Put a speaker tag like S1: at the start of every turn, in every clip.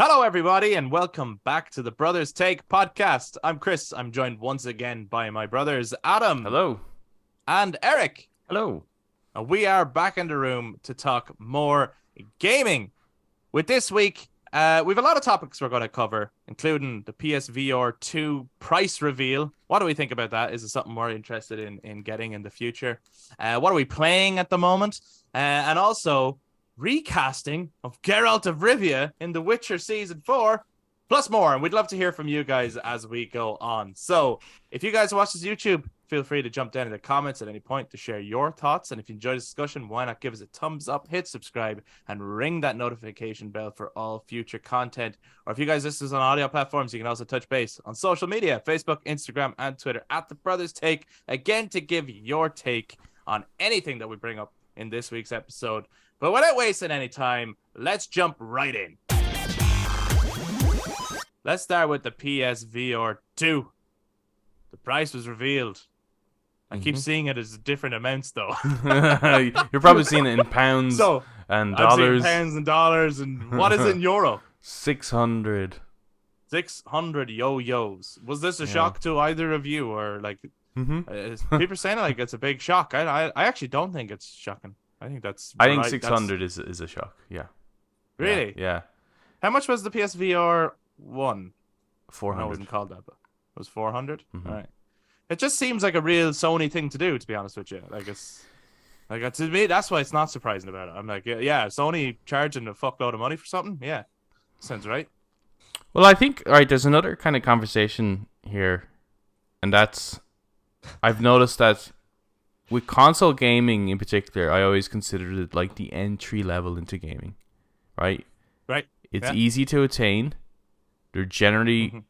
S1: Hello, everybody, and welcome back to the Brothers Take podcast. I'm Chris. I'm joined once again by my brothers, Adam.
S2: Hello.
S1: And Eric.
S2: Hello.
S1: We are back in the room to talk more gaming. With this week, we have a lot of topics we're going to cover, including the PSVR 2 price reveal. What do we think about that? Is it something we're interested in getting in the future? What are we playing at the moment? And also recasting of Gerealt of Rivia in The Witcher Season 4, plus more. And we'd love to hear from you guys as we go on. So if you guys watch this YouTube, feel free to jump down in the comments at any point to share your thoughts. And if you enjoyed this discussion, why not give us a thumbs up, hit subscribe, and ring that notification bell for all future content. Or if you guys listen on audio platforms, you can also touch base on social media, Facebook, Instagram, and Twitter at The Brothers Take, again, to give your take on anything that we bring up in this week's episode. But without wasting any time, let's jump right in. Let's start with the PSVR 2. The price was revealed. I keep seeing it as different amounts, though.
S2: You're probably seeing it in pounds and dollars.
S1: I'm seeing pounds and dollars, and what is it in euro?
S2: 600.
S1: 600 yo-yos. Was this a shock to either of you, or like people are saying like it's a big shock? I actually don't think it's shocking. I think
S2: 600 is a shock. Yeah.
S1: Really?
S2: Yeah.
S1: How much was the PSVR 1?
S2: 400.
S1: No, it wasn't called that, but it was 400. All right. It just seems like a real Sony thing to do, to be honest with you. To me, that's why it's not surprising about it. I'm like, yeah, Sony charging a fuckload of money for something? Yeah, sounds right.
S2: Well, I think, all right, there's another kind of conversation here, and that's, I've noticed that with console gaming in particular, I always considered it like the entry level into gaming, right?
S1: Right.
S2: It's easy to attain. They're generally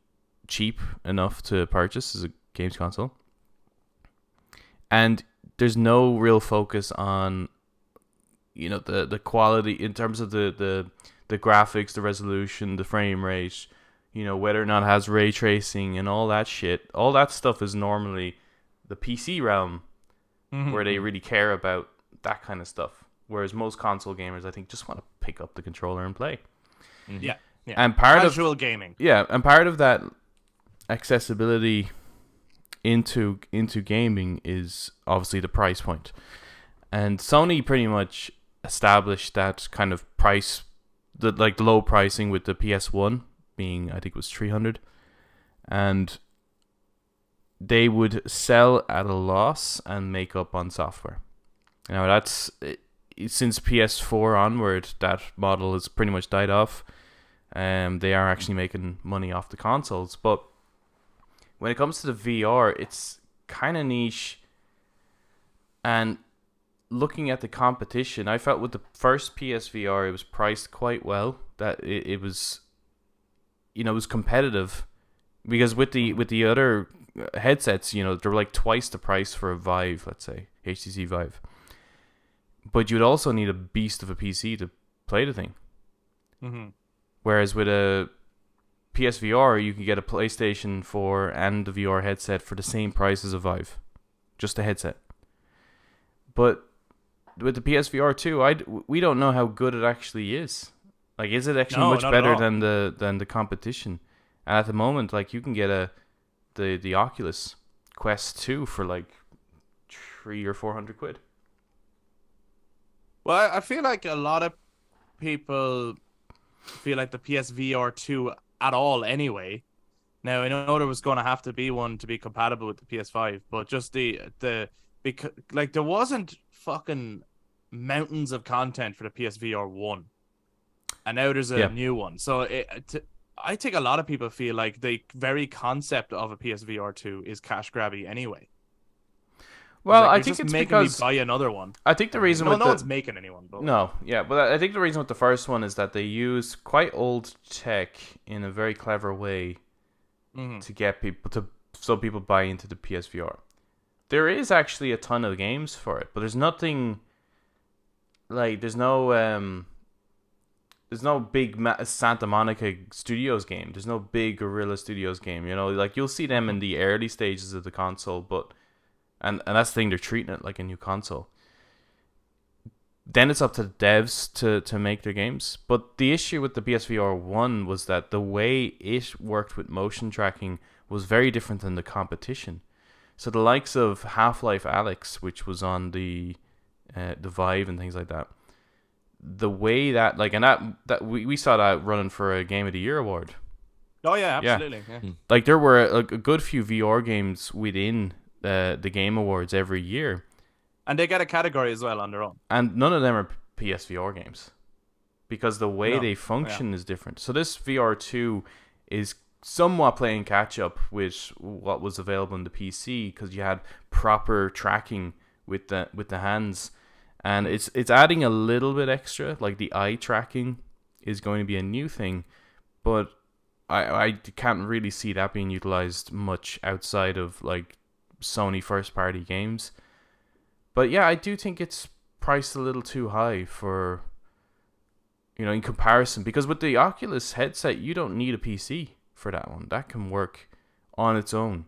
S2: cheap enough to purchase as a games console, and there's no real focus on the quality in terms of the graphics, the resolution, the frame rate, whether or not it has ray tracing and all that shit. All that stuff is normally the PC realm, where they really care about that kind of stuff, whereas most console gamers, I think, just want to pick up the controller and play.
S1: Yeah.
S2: And part
S1: casual gaming.
S2: Yeah, and part of that accessibility into gaming is obviously the price point. And Sony pretty much established that kind of price, the low pricing with the PS1 being, I think it was 300, and they would sell at a loss and make up on software. Now that's, since PS4 onward, that model has pretty much died off. They are actually making money off the consoles, but when it comes to the VR, it's kind of niche. And looking at the competition, I felt with the first PSVR, it was priced quite well. That it was, it was competitive, because with the other headsets, they're like twice the price for a Vive, let's say HTC Vive. But you'd also need a beast of a PC to play the thing. Whereas with a PSVR, you can get a PlayStation 4 and the VR headset for the same price as a Vive, just a headset. But with the PSVR 2, we don't know how good it actually is. Like, is it actually much better than the competition? And at the moment, like, you can get the Oculus Quest 2 for like $300 or $400.
S1: Well, I feel like a lot of people feel like the PSVR 2 at all anyway. Now, I know there was going to have to be one to be compatible with the PS5, but just because there wasn't fucking mountains of content for the PSVR 1, and now there's a new one. So I think a lot of people feel like the very concept of a PSVR 2 is cash grabby anyway.
S2: Well,
S1: like,
S2: I think it's
S1: making
S2: because
S1: me buy another one.
S2: I think the reason
S1: no one's making anyone. But
S2: but I think the reason with the first one is that they use quite old tech in a very clever way to get so people buy into the PSVR. There is actually a ton of games for it, but there's nothing like there's no big Santa Monica Studios game. There's no big Guerrilla Studios game. Like you'll see them in the early stages of the console, but. And that's the thing, they're treating it like a new console. then it's up to the devs to make their games. But the issue with the PSVR 1 was that the way it worked with motion tracking was very different than the competition. So the likes of Half-Life Alyx, which was on the Vive and things like that, the way that, like, and that we saw that running for a Game of the Year award.
S1: Oh yeah, absolutely. Yeah.
S2: Like, there were a good few VR games within the Game Awards every year.
S1: And they get a category as well on their own.
S2: And none of them are PSVR games, because the way they function is different. So this VR2 is somewhat playing catch up with what was available in the PC, because you had proper tracking with the hands, and it's adding a little bit extra. Like, the eye tracking is going to be a new thing, but I can't really see that being utilized much outside of like Sony first party games. But yeah, I do think it's priced a little too high for, in comparison, because with the Oculus headset, you don't need a PC for that one. That can work on its own,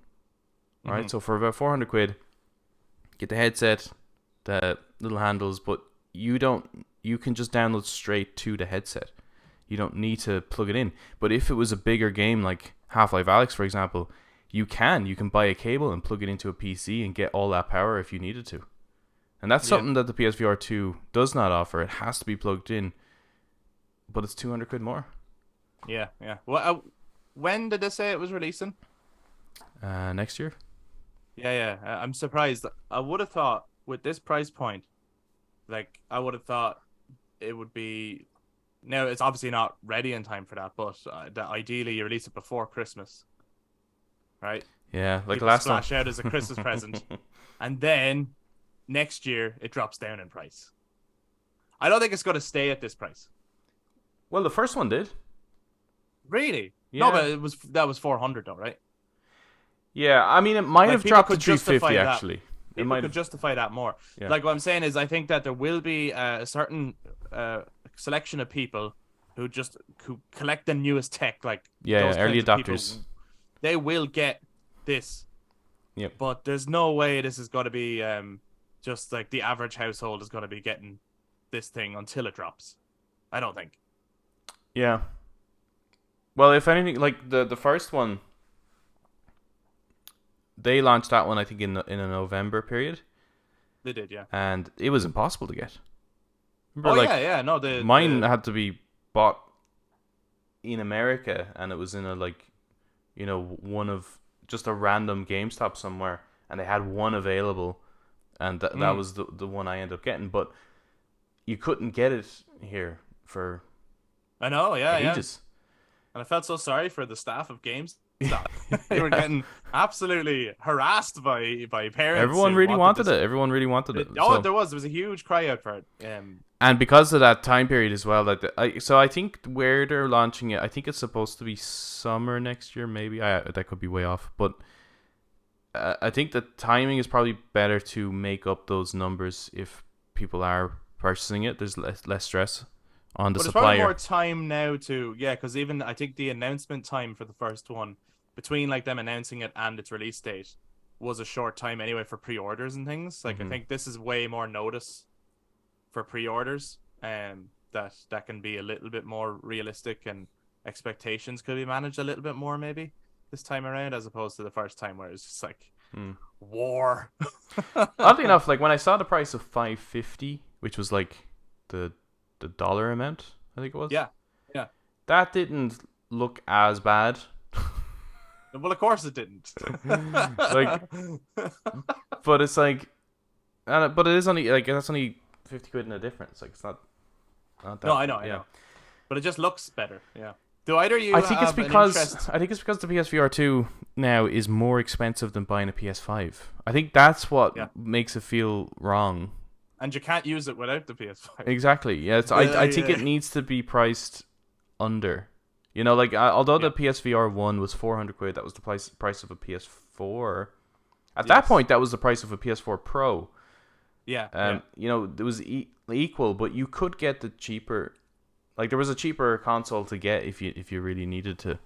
S2: right? So for about 400 quid, get the headset, the little handles, but you can just download straight to the headset. You don't need to plug it in. But if it was a bigger game like Half-Life Alyx, for example, you can buy a cable and plug it into a PC and get all that power if you needed to. And that's something that the PSVR 2 does not offer. It has to be plugged in, but it's 200 quid more.
S1: Yeah. Well, when did they say it was releasing?
S2: Next year.
S1: Yeah. I'm surprised. I would have thought with this price point, like, I would have thought it would be. Now, it's obviously not ready in time for that, but that ideally you release it before Christmas, right?
S2: Yeah, like
S1: People
S2: last
S1: splash
S2: time.
S1: out as a Christmas present, and then next year it drops down in price. I don't think it's going to stay at this price.
S2: Well, the first one did.
S1: Really?
S2: Yeah.
S1: No, but that was 400 though, right?
S2: Yeah, I mean, it might have dropped to 350 actually.
S1: People could justify that more.
S2: Yeah.
S1: Like, what I'm saying is, I think that there will be a certain selection of people who collect the newest tech, like those
S2: early
S1: kinds of people.
S2: adopters.
S1: They will get this.
S2: Yep.
S1: But there's no way this is going to be just like the average household is going to be getting this thing until it drops. I don't think.
S2: Yeah. Well, if anything, like the first one, they launched that one, I think, in a November period.
S1: They did, yeah.
S2: And it was impossible to get. Remember,
S1: yeah. No,
S2: mine had to be bought in America, and it was in a one of just a random GameStop somewhere, and they had one available, and that was the one I ended up getting. But you couldn't get it here for
S1: I know,
S2: ages.
S1: And I felt so sorry for the staff of GameStop. They were getting absolutely harassed by parents.
S2: Everyone really wanted it. Everyone really wanted it.
S1: There was a huge cry out for it.
S2: And because of that time period as well, so I think where they're launching it, I think it's supposed to be summer next year, maybe. That could be way off, but I think the timing is probably better to make up those numbers if people are purchasing it. There's less stress on the supplier.
S1: There's probably more time now because even I think the announcement time for the first one, between like them announcing it and its release date, was a short time anyway for pre-orders and things. Like, I think this is way more notice for pre-orders, that can be a little bit more realistic, and expectations could be managed a little bit more maybe this time around, as opposed to the first time where it's just like war.
S2: Oddly enough, like when I saw the price of $550, which was like the dollar amount, I think it was.
S1: Yeah.
S2: That didn't look as bad.
S1: Well, of course it didn't.
S2: But it's like, but it is only like that's only 50 quid in a difference. Like, it's not that.
S1: No, I know. But it just looks better. Yeah. Do either of you?
S2: I think it's because the PSVR 2 now is more expensive than buying a PS5. I think that's what makes it feel wrong.
S1: And you can't use it without the PS5.
S2: Exactly. Yeah. I think it needs to be priced under. Although the PSVR 1 was 400 quid, that was the price of a PS4. At that point, that was the price of a PS4 Pro.
S1: Yeah.
S2: It was equal, but you could get the cheaper. Like, there was a cheaper console to get if you really needed to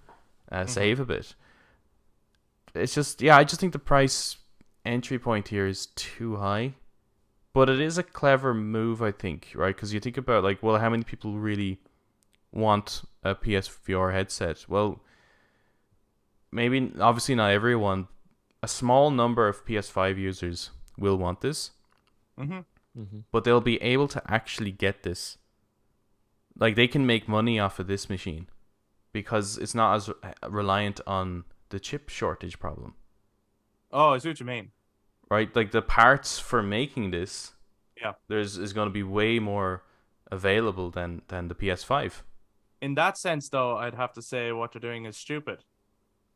S2: save a bit. It's just, I just think the price entry point here is too high. But it is a clever move, I think, right? Because you think about, like, well, how many people really want a PSVR headset? Well, maybe, obviously not everyone. A small number of PS5 users will want this. But they'll be able to actually get this. Like, they can make money off of this machine because it's not as reliant on the chip shortage problem.
S1: Oh, I see what you mean.
S2: Right? Like, the parts for making this,
S1: Yeah,
S2: is going to be way more available than the PS5.
S1: In that sense, though, I'd have to say what they're doing is stupid.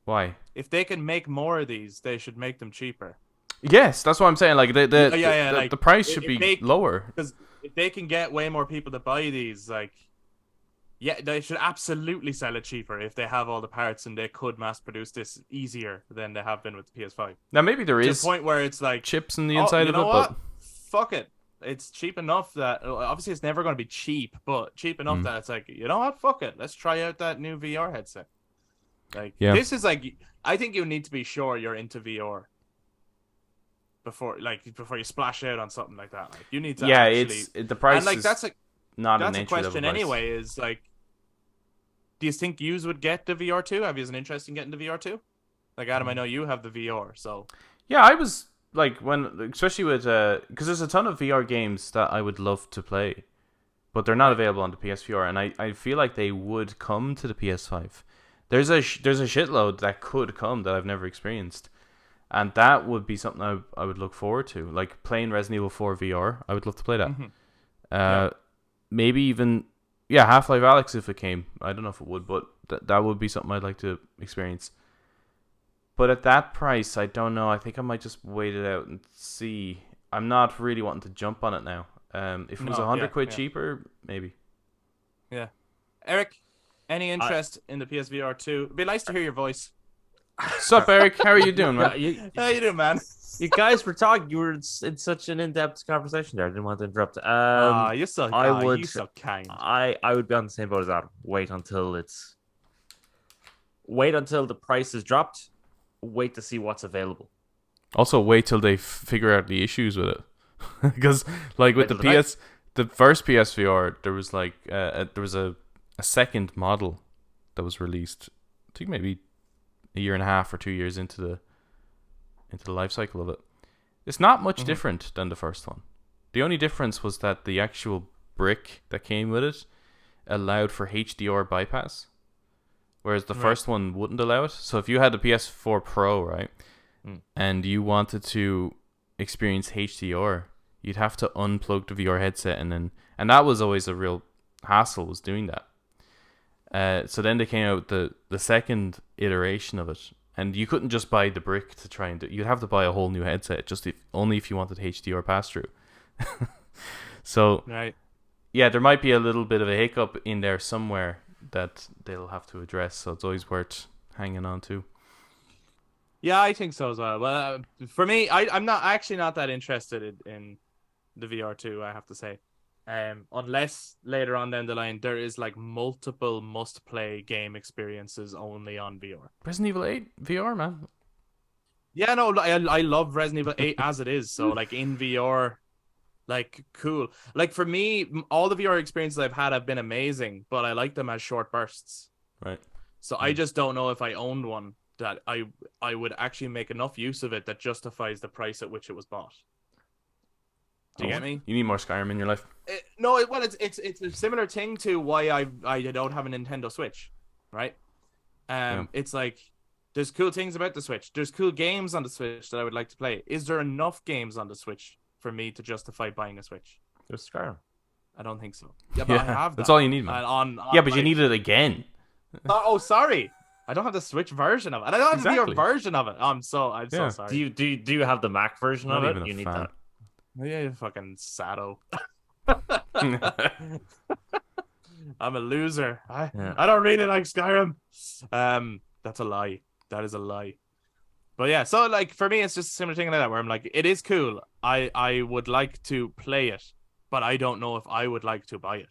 S2: Why?
S1: If they can make more of these, they should make them cheaper.
S2: Yes, that's what I'm saying. Like, the price should be lower.
S1: Because if they can get way more people to buy these, like, yeah, they should absolutely sell it cheaper if they have all the parts and they could mass produce this easier than they have been with the PS5.
S2: Now, maybe there is
S1: to the point where it's like
S2: chips in the inside of it, but
S1: fuck it. It's cheap enough that obviously it's never going to be cheap, but cheap enough that it's like, you know what, fuck it. Let's try out that new VR headset. Like, this is like, I think you need to be sure you're into VR before you splash out on something like that. Like, you need to
S2: it's the price. And,
S1: like, that's
S2: a
S1: question anyway. Is like, do you think you would get the VR2? Have you an interest in getting the VR2? Like, Adam, I know you have the VR, so
S2: yeah, I was like, especially with because there's a ton of VR games that I would love to play, but they're not available on the PSVR, and I feel like they would come to the PS5. There's a shitload that could come that I've never experienced, and that would be something I would look forward to, like playing Resident Evil 4 VR. I would love to play that. Maybe even Half-Life Alyx if it came. I don't know if it would, but that would be something I'd like to experience. But at that price, I don't know. I think I might just wait it out and see. I'm not really wanting to jump on it now. If it was £100 cheaper, maybe.
S1: Yeah. Eric, any interest in the PSVR 2? It'd be nice to hear your voice.
S2: Sup, Eric? How are you doing, man?
S1: How you doing, man?
S3: You guys were talking. You were in such an in-depth conversation there. I didn't want to interrupt.
S1: You're so you're so kind.
S3: I would be on the same boat as Adam. Wait until the price is dropped. Wait to see what's available.
S2: Also, wait till they figure out the issues with it, because like with the first PSVR, there was like there was a second model that was released. I think maybe a year and a half or 2 years into the life cycle of it. It's not much different than the first one. The only difference was that the actual brick that came with it allowed for HDR bypass, whereas the first one wouldn't allow it. So if you had a PS4 Pro, right, and you wanted to experience HDR, you'd have to unplug the VR headset, and that was always a real hassle, was doing that. So then they came out with the second iteration of it, and you couldn't just buy the brick to try and do. You'd have to buy a whole new headset, only if you wanted HDR pass through. So yeah, there might be a little bit of a hiccup in there somewhere that they'll have to address. So it's always worth hanging on to.
S1: Yeah, I think so as well. Well, for me, I'm actually not that interested in the VR2, I have to say. Unless later on down the line there is like multiple must-play game experiences only on VR.
S2: Resident Evil 8 VR, man.
S1: Yeah, no, I love Resident Evil 8 as it is. So like in VR, like cool. Like for me, all the VR experiences I've had have been amazing, but I like them as short bursts.
S2: Right.
S1: So I just don't know if I owned one that I would actually make enough use of it that justifies the price at which it was bought. Do you get me?
S2: You need more Skyrim in your life.
S1: It's a similar thing to why I don't have a Nintendo Switch, right? It's like there's cool things about the Switch. There's cool games on the Switch that I would like to play. Is there enough games on the Switch for me to justify buying a Switch?
S3: There's Skyrim.
S1: I don't think so. Yeah, but I have that.
S2: That's all you need, man. But you need it again.
S1: Sorry. I don't have the Switch version of it. And I don't have the VR version of it. I'm so sorry.
S3: Do you have the Mac version of it? You need that.
S1: Yeah, you fucking sado. I'm a loser. I don't really like Skyrim. That's a lie. That is a lie. But yeah, so like for me, it's just a similar thing like that where I'm like, it is cool. I would like to play it, but I don't know if I would like to buy it.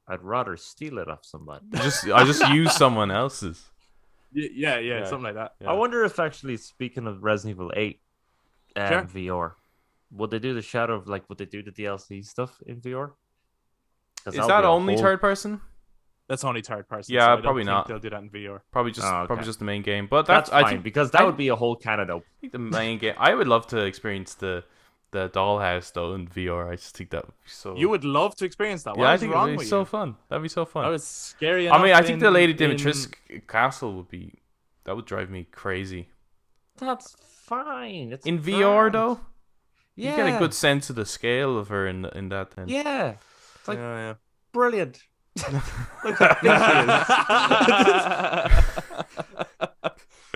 S3: I'd rather steal it off somebody.
S2: I just use someone else's.
S1: Yeah, something like that.
S3: Yeah. I wonder if actually, speaking of Resident Evil 8,
S1: Sure.
S3: VR. Would they do the Shadow of would they do the DLC stuff in VR? Because
S2: Is that only third person?
S1: That's only third person.
S2: Yeah,
S1: so I don't
S2: probably
S1: think
S2: not.
S1: they'll do that in VR.
S2: Probably
S3: okay.
S2: just the main game. But
S3: That's
S2: I
S3: fine
S2: think,
S3: because that would be a whole canonade.
S2: I think the main game. I would love to experience the dollhouse though in VR. I just think that would be so.
S1: You would love to experience that. What
S2: Yeah, I
S1: was
S2: think it
S1: wrong
S2: would be
S1: with
S2: so
S1: you?
S2: fun. That'd be so fun.
S1: That was scary
S2: I
S1: enough.
S2: mean, I think the Lady
S1: in-
S2: Dimitrescu castle would be. That would drive me crazy.
S3: That's fine. It's
S2: In VR
S3: grand.
S2: though,
S3: Yeah.
S2: you get a good sense of the scale of her in that. Then.
S3: Yeah. It's like
S1: Yeah,
S3: brilliant.
S1: Look how big she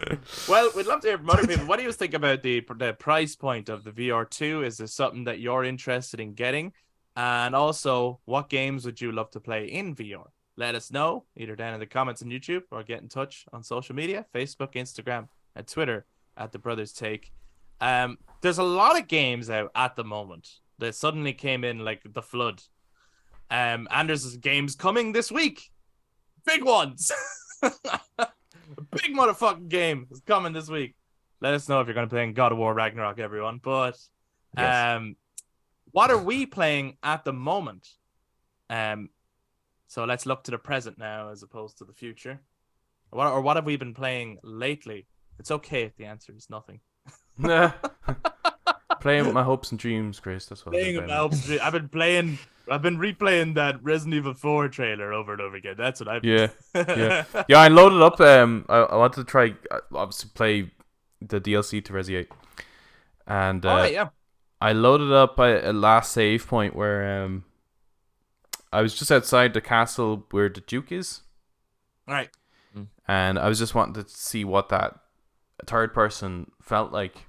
S1: is. Well, we'd love to hear from other people. What do you think about the price point of the VR2? Is this something that you're interested in getting? And also, what games would you love to play in VR? Let us know either down in the comments on YouTube or get in touch on social media, Facebook, Instagram, and Twitter at The Brothers Take. There's a lot of games out at the moment that suddenly came in like the flood. And there's games coming this week. Big ones. A big motherfucking game is coming this week. Let us know if you're going to play in God of War Ragnarok, everyone. But
S3: Yes.
S1: what are we playing at the moment? So let's look to the present now as opposed to the future. What have we been playing lately? It's okay if the answer is nothing.
S2: Playing with my hopes and dreams, Chris. That's what
S1: Playing
S2: I've
S1: with
S2: been
S1: my hopes and dreams. I've been replaying that Resident Evil 4 trailer over and over again. That's what I've been.
S2: Yeah. I loaded up. I wanted to try, obviously, play the DLC to Resi 8, and
S1: yeah.
S2: I loaded up a last save point where I was just outside the castle where the Duke is.
S1: All right.
S2: And I was just wanting to see what that third person felt like.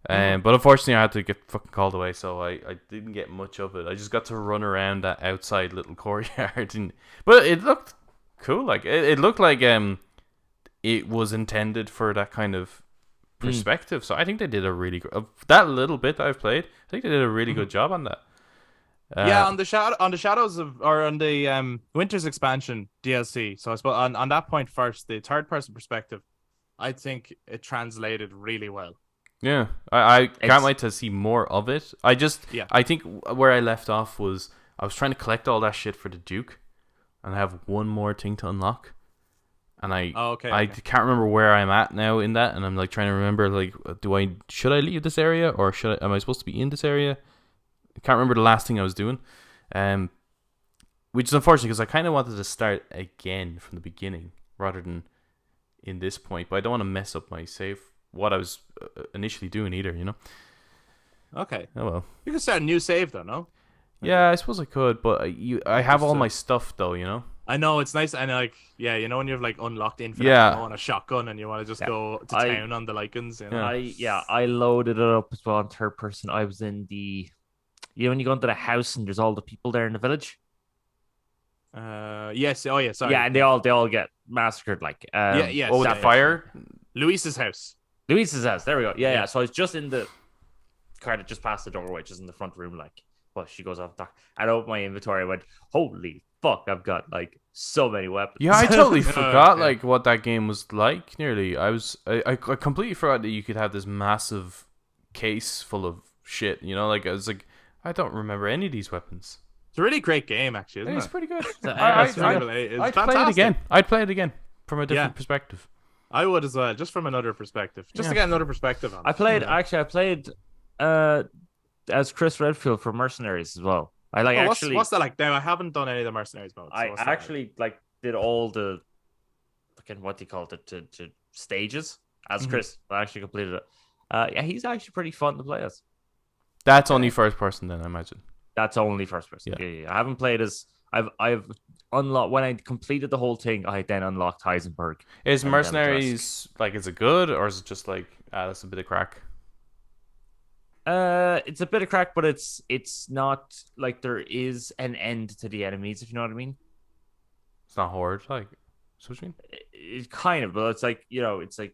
S2: But unfortunately, I had to get fucking called away, so I didn't get much of it. I just got to run around that outside little courtyard, but it looked cool. Like it looked like it was intended for that kind of perspective. So I think they did a really good. That little bit that I've played, I think they did a really good job on that.
S1: Yeah, on the Shadows of, or on the Winter's expansion DLC. So I suppose on that point first, the third person perspective, I think it translated really well.
S2: Yeah, I can't wait to see more of it. I think where I left off was I was trying to collect all that shit for the Duke, and I have one more thing to unlock, and I can't remember where I'm at now in that, and I'm like trying to remember like should I leave this area or am I supposed to be in this area? I can't remember the last thing I was doing, which is unfortunate because I kind of wanted to start again from the beginning rather than in this point, but I don't want to mess up my save. What I was initially doing either, you know.
S1: Okay.
S2: Oh well.
S1: You can start a new save though, no?
S2: Yeah, I suppose I could, but I have all my stuff though, you know.
S1: I know it's nice, and like, yeah, you know when you've like unlocked infinite ammo on a shotgun, and you want to just go to town on the Lycans. You know?
S3: I loaded it up as well in third person. I was in the, when you go into the house and there's all the people there in the village.
S1: Yes. Oh yeah. Sorry.
S3: Yeah, and they all get massacred. Like,
S1: yeah.
S2: Oh, with the fire.
S1: Luis's house.
S3: Luis's house. There we go. Yeah. So I was just in the kind of just past the doorway, just in the front room. Like, well, she goes off the dock. I opened my inventory. I went, holy fuck! I've got like so many weapons.
S2: Yeah, I totally forgot like what that game was like. Nearly, I completely forgot that you could have this massive case full of shit. You know, like I was like, I don't remember any of these weapons.
S1: It's a really great game, actually. Isn't
S2: It's
S1: it?
S2: pretty good.
S1: I'd
S2: play it again. I'd play it again from a different perspective.
S1: I would as well, just from another perspective, just to get another perspective on it.
S3: I played as Chris Redfield for Mercenaries as well. I like
S1: what's that like now? I haven't done any of the Mercenaries modes.
S3: I actually like did all the fucking what do you call it to stages as Chris. I actually completed it. Yeah, he's actually pretty fun to play as.
S2: That's only first person then, I imagine.
S3: That's only first person. Yeah. I haven't played as I've unlocked when I completed the whole thing. I then unlocked Heisenberg.
S2: Is Mercenaries like? Is it good or is it just like that's a bit of crack?
S3: It's a bit of crack, but it's not like there is an end to the enemies. If you know what I mean.
S2: It's not horde, like. That's what you mean?
S3: It kind of, but it's like it's like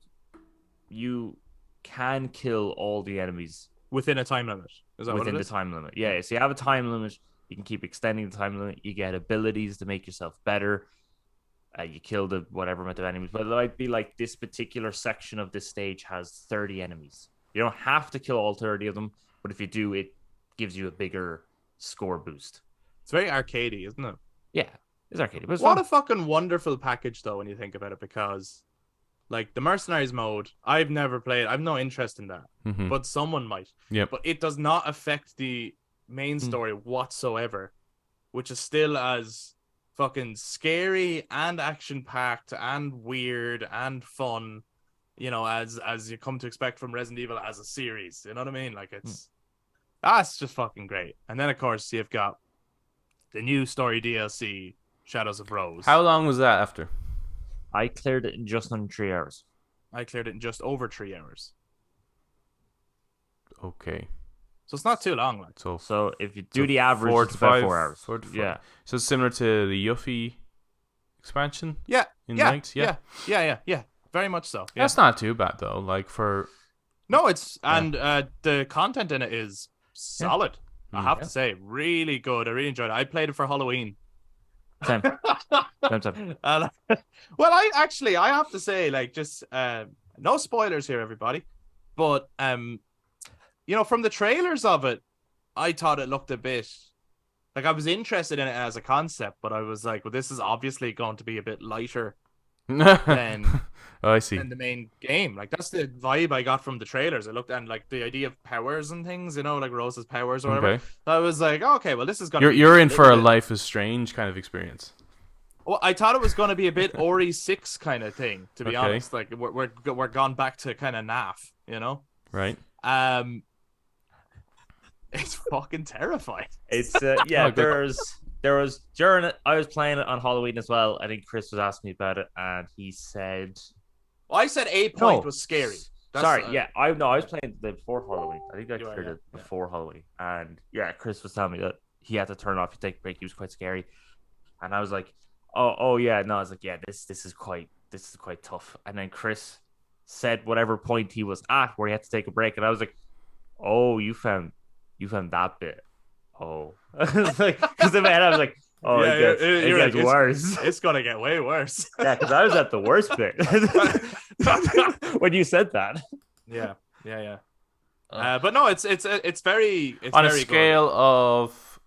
S3: you can kill all the enemies
S1: within a time limit. Is that
S3: within the time limit? Yeah. So you have a time limit. You can keep extending the time limit. You get abilities to make yourself better. You kill the whatever amount of enemies, but it might be like this particular section of this stage has 30 enemies. You don't have to kill all 30 of them, but if you do, it gives you a bigger score boost.
S1: It's very arcadey, isn't it?
S3: Yeah, it's arcade, but it's
S1: What
S3: fun.
S1: a fucking wonderful package, though, when you think about it, because like the Mercenaries mode, I've never played. I've no interest in that,
S2: Mm-hmm.
S1: but someone might.
S2: Yep.
S1: But it does not affect the main story whatsoever, which is still as fucking scary and action packed and weird and fun, as you come to expect from Resident Evil as a series. You know what I mean? Like that's just fucking great. And then of course you've got the new story DLC, Shadows of Rose.
S2: How long was that after?
S3: I cleared it in just under 3 hours.
S1: I cleared it in just over 3 hours.
S2: Okay.
S1: So it's not too long, like.
S3: So if you do the average, it's about 4 hours.
S2: 4 to 5.
S3: Yeah.
S2: So it's similar to the Yuffie expansion?
S1: Yeah.
S2: In
S1: Yeah.
S2: length? Yeah.
S1: Yeah. Very much so. Yeah.
S2: That's not too bad though. Like for
S1: No, and the content in it is solid. I have to say, really good. I really enjoyed it. I played it for Halloween.
S3: Same.
S1: And, well, I have to say, like, just no spoilers here, everybody, but from the trailers of it, I thought it looked a bit like I was interested in it as a concept, but I was like, well, this is obviously going to be a bit lighter than
S2: I see.
S1: than the main game. Like that's the vibe I got from the trailers. I looked and like the idea of powers and things, like Rose's powers or whatever.
S2: Okay.
S1: So I was like, okay, well, this is gonna.
S2: You're in for a Life is Strange kind of experience.
S1: Well, I thought it was going to be a bit Ori 6 kind of thing, to be honest. Like we're gone back to kind of naff,
S2: Right.
S1: It's fucking terrifying.
S3: It's there was during it. I was playing it on Halloween as well. I think Chris was asking me about it, and he said,
S1: well, I said 8 point was scary.
S3: Sorry, I was playing the before Halloween. I think I cleared it
S1: yeah.
S3: before Halloween, and Chris was telling me that he had to turn it off to take a break. He was quite scary, and I was like, oh yeah, no, I was like, yeah, this is quite tough. And then Chris said whatever point he was at where he had to take a break, and I was like, oh, you found that bit. Oh, because in my head I was like, oh, it gets worse.
S1: It's gonna get way worse.
S3: Yeah, because I was at the worst bit when you said that.
S1: Yeah. But no, it's very
S2: on
S1: very
S2: a scale of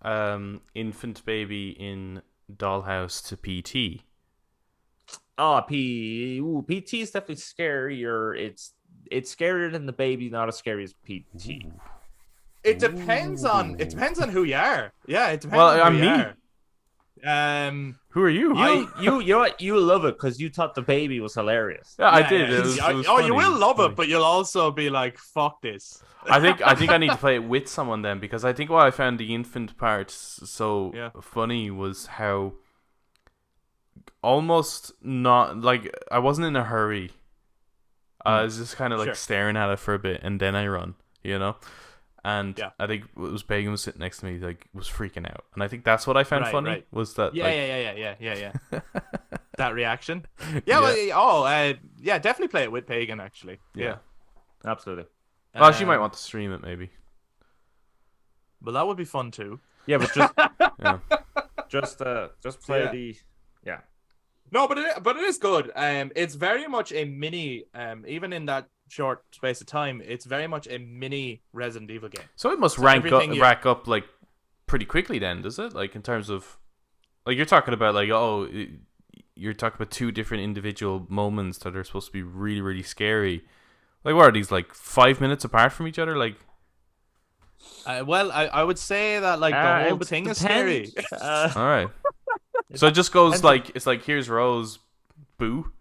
S2: infant baby in dollhouse to PT.
S3: Oh, PT is definitely scarier. It's scarier than the baby, not as scary as PT.
S1: It depends on who you are. Yeah, it depends.
S2: Well,
S1: on who you
S2: me.
S1: are.
S2: Who are you?
S3: You know what? You love it because you thought the baby was hilarious.
S2: Yeah, I did.
S1: Yeah.
S2: It was
S1: you
S2: funny.
S1: will love it, but you'll also be like, "Fuck this."
S2: I think I need to play it with someone then, because I think what I found the infant part so funny was how almost not like I wasn't in a hurry. I was just kind of like staring at it for a bit, and then I run. And I think it was Pagan was sitting next to me, like was freaking out, and I think that's what I found funny.
S1: Right.
S2: Was that
S1: yeah. That reaction. Yeah. Definitely play it with Pagan actually. Yeah.
S3: Absolutely.
S2: Well, she might want to stream it maybe.
S1: Well, that would be fun too.
S3: Yeah, but just play the
S1: No, but it is good. It's very much a mini. Even in that short space of time, it's very much a mini Resident Evil game.
S2: So it must rack up like pretty quickly then, does it? Like in terms of, like you're talking about like you're talking about 2 different individual moments that are supposed to be really really scary. Like what are these, like 5 minutes apart from each other? Like,
S1: well, I would say that like the whole thing is scary.
S2: All right. So it just goes like it's like here's Rose, boo.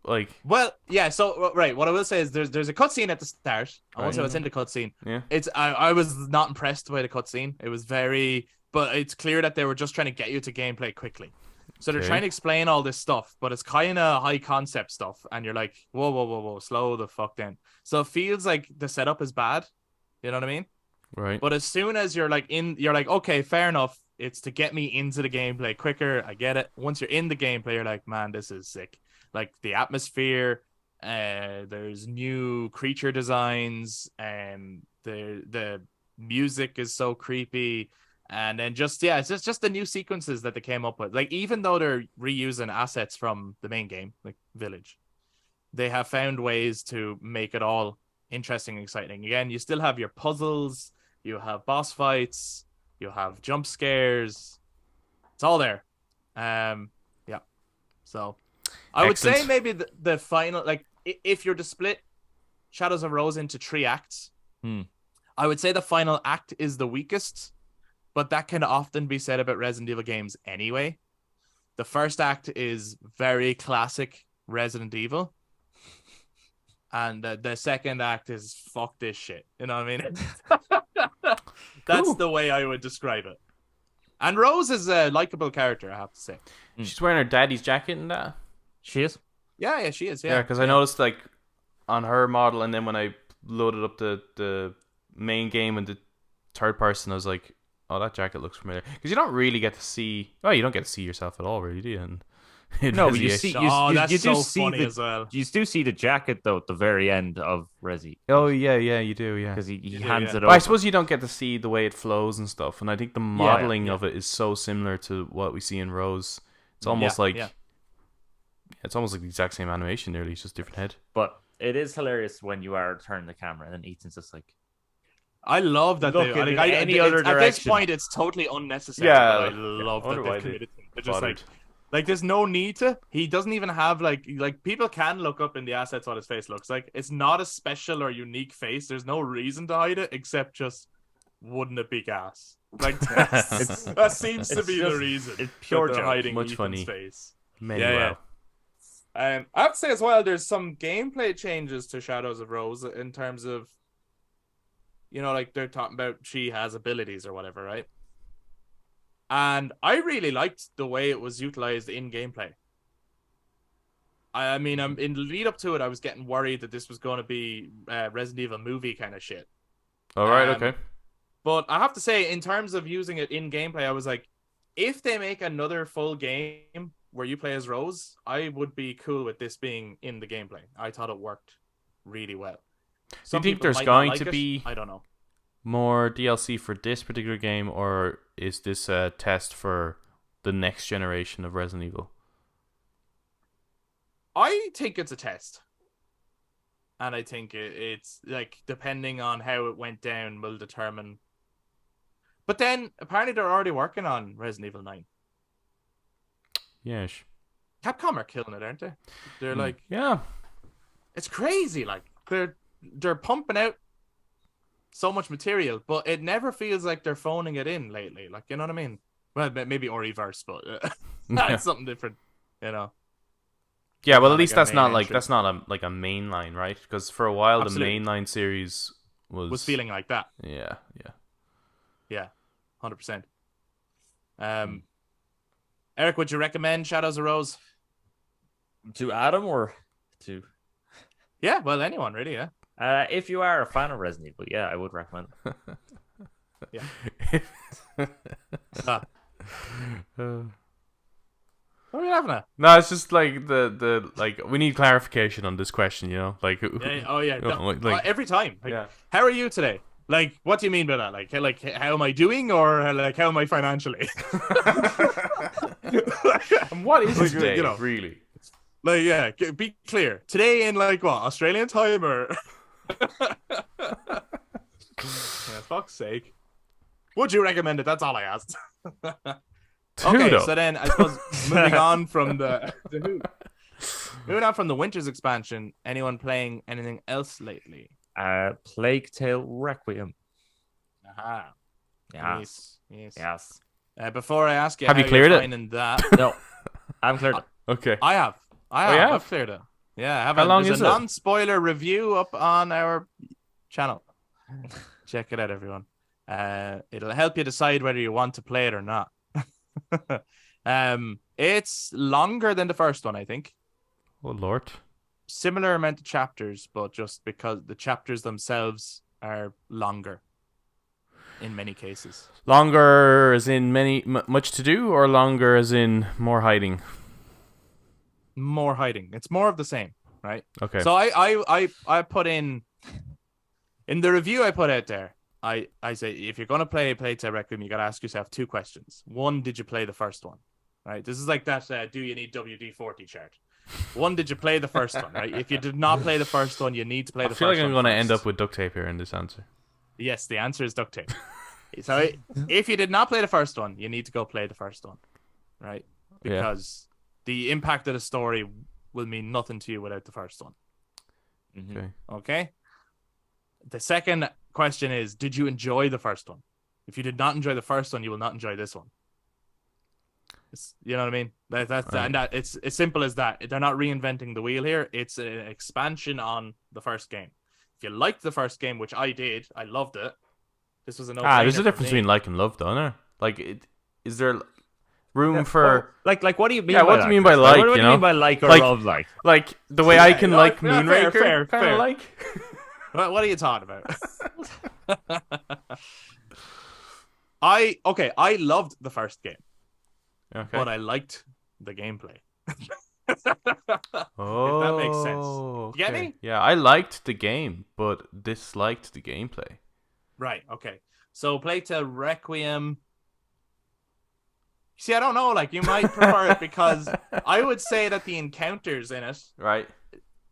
S2: Like,
S1: well, yeah. So right, what I will say is there's a cutscene at the start. I won't say what's in the cutscene.
S2: Yeah.
S1: It's I was not impressed by the cutscene. It was but it's clear that they were just trying to get you to gameplay quickly. So they're trying to explain all this stuff, but it's kind of high concept stuff, and you're like, whoa, slow the fuck down. So it feels like the setup is bad. You know what I mean?
S2: Right.
S1: But as soon as you're like okay, fair enough. It's to get me into the gameplay quicker. I get it. Once you're in the gameplay, you're like, man, this is sick. Like the atmosphere, there's new creature designs, and the music is so creepy. And then it's just the new sequences that they came up with. Like even though they're reusing assets from the main game, like Village, they have found ways to make it all interesting and exciting. Again, you still have your puzzles, you have boss fights, you have jump scares. It's all there. Yeah. So I would say maybe the final, like, if you're to split Shadows of Rose into 3 acts, I would say the final act is the weakest, but that can often be said about Resident Evil games anyway. The first act is very classic Resident Evil. And the second act is fuck this shit. You know what I mean? That's the way I would describe it. And Rose is a likable character, I have to say.
S2: She's wearing her daddy's jacket in that.
S3: She is?
S1: Yeah, she is.
S2: Yeah, because I noticed, like, on her model, and then when I loaded up the main game and the third person, I was like, oh, that jacket looks familiar. Because you don't really get to see... Oh, you don't get to see yourself at all, really, do you?
S3: No, but you see...
S1: that's
S3: you do
S1: so
S3: see
S1: funny as well.
S3: You do see the jacket, though, at the very end of Resi.
S2: Oh, yeah, you do, yeah.
S3: Because he hands it over.
S2: But I suppose you don't get to see the way it flows and stuff, and I think the modeling of it is so similar to what we see in Rose. It's almost like... Yeah. It's almost like the exact same animation, nearly. It's just different head.
S3: But it is hilarious when you are turning the camera, and then Ethan's just like...
S1: I love that
S3: Look in any other direction.
S1: At this point, it's totally unnecessary.
S2: Yeah,
S1: but I love that they've committed to it. They're just like there's no need to. He doesn't even have like people can look up in the assets what his face looks like. It's not a special or unique face. There's no reason to hide it except just wouldn't it be gas? Like that seems to be the reason.
S3: It's pure
S1: that they're
S3: joke.
S1: hiding
S2: Much
S1: Ethan's
S2: funny.
S1: face.
S2: Yeah.
S1: I have to say as well, there's some gameplay changes to Shadows of Rose in terms of, you know, like they're talking about she has abilities or whatever, right? And I really liked the way it was utilized in gameplay. I mean, in the lead up to it, I was getting worried that this was going to be Resident Evil movie kind of shit.
S2: All right, okay.
S1: But I have to say, in terms of using it in gameplay, I was like, if they make another full game where you play as Rose, I would be cool with this being in the gameplay. I thought it worked really well.
S2: Do you think there's going to be
S1: I don't know,
S2: more DLC for this particular game, or is this a test for the next generation of Resident Evil?
S1: I think it's a test. And I think it's like, depending on how it went down will determine. But then apparently they're already working on Resident Evil 9.
S2: Yes.
S1: Capcom are killing it, aren't they? They're like,
S2: yeah,
S1: it's crazy. Like they're pumping out so much material, but it never feels like they're phoning it in lately. Like, you know what I mean? Well, maybe or reverse, but that's something different, you know.
S2: Yeah, well, at least that's not like a mainline, right? Because for a while
S1: Absolutely.
S2: the mainline series
S1: was feeling like that.
S2: Yeah.
S1: 100%. Eric, would you recommend Shadows of Rose
S3: to Adam or to?
S1: Yeah, well, anyone really. Yeah.
S3: If you are a fan of Resident Evil, yeah, I would recommend it.
S1: Yeah. What are you laughing at?
S2: No, it's just like the like we need clarification on this question, you know? Like
S1: every time. Like,
S2: yeah.
S1: How are you today? Like, what do you mean by that? Like how am I doing, or like how am I financially?
S2: And what is today,
S1: you know,
S2: really?
S1: Like, yeah, be clear. Today in like what, Australian time or? Yeah, fuck's sake. Would you recommend it? That's all I asked. Okay, so then I suppose moving on from the moving on from the Winter's expansion. Anyone playing anything else lately?
S3: Plague Tale Requiem.
S1: Aha.
S3: Yes.
S1: Before I ask you,
S2: have
S1: how
S2: you cleared
S1: you're
S2: it?
S1: finding that?
S3: No, I'm cleared it.
S2: Okay.
S1: I have. I've cleared it. Yeah, I have.
S2: How long
S1: There's
S2: is
S1: a
S2: it?
S1: non-spoiler review up on our channel. Check it out, everyone. It'll help you decide whether you want to play it or not. It's longer than the first one, I think.
S2: Oh Lord.
S1: Similar amount of chapters, but just because the chapters themselves are longer in many cases.
S2: Longer as in much to do, or longer as in more hiding?
S1: More hiding. It's more of the same, right?
S2: Okay.
S1: So I put in the review I put out there. I say, if you're gonna play Plague Tale Requiem, you gotta ask yourself 2 questions. One, did you play the first one? Right. This is like that. Do you need WD-40 chart? One, did you play the first one? Right. If you did not play the first one, you need to play
S2: I
S1: the
S2: feel
S1: first
S2: like
S1: one.
S2: I'm going to end
S1: first.
S2: up with duct tape here in this answer.
S1: Yes, the answer is duct tape. So if you did not play the first one, you need to go play the first one, right? Because the impact of the story will mean nothing to you without the first one. Okay. The second question is, did you enjoy the first one? If you did not enjoy the first one, you will not enjoy this one. You know what I mean? It's as simple as that. They're not reinventing the wheel here. It's an expansion on the first game. If you liked the first game, which I did, I loved it. This was
S2: there's a difference between like and love, though, isn't there? Like, is there room for
S3: like what do you mean?
S2: Yeah, what do you mean by like?
S3: What do you mean by like or love?
S2: Like the way I can like Moonraker, kind of like.
S1: What are you talking about? I loved the first game, but I liked the gameplay. If that makes sense. You get me?
S2: Yeah, I liked the game, but disliked the gameplay.
S1: Right, okay. So play to Requiem. See, I don't know, like, you might prefer it because I would say that the encounters in it,
S2: right,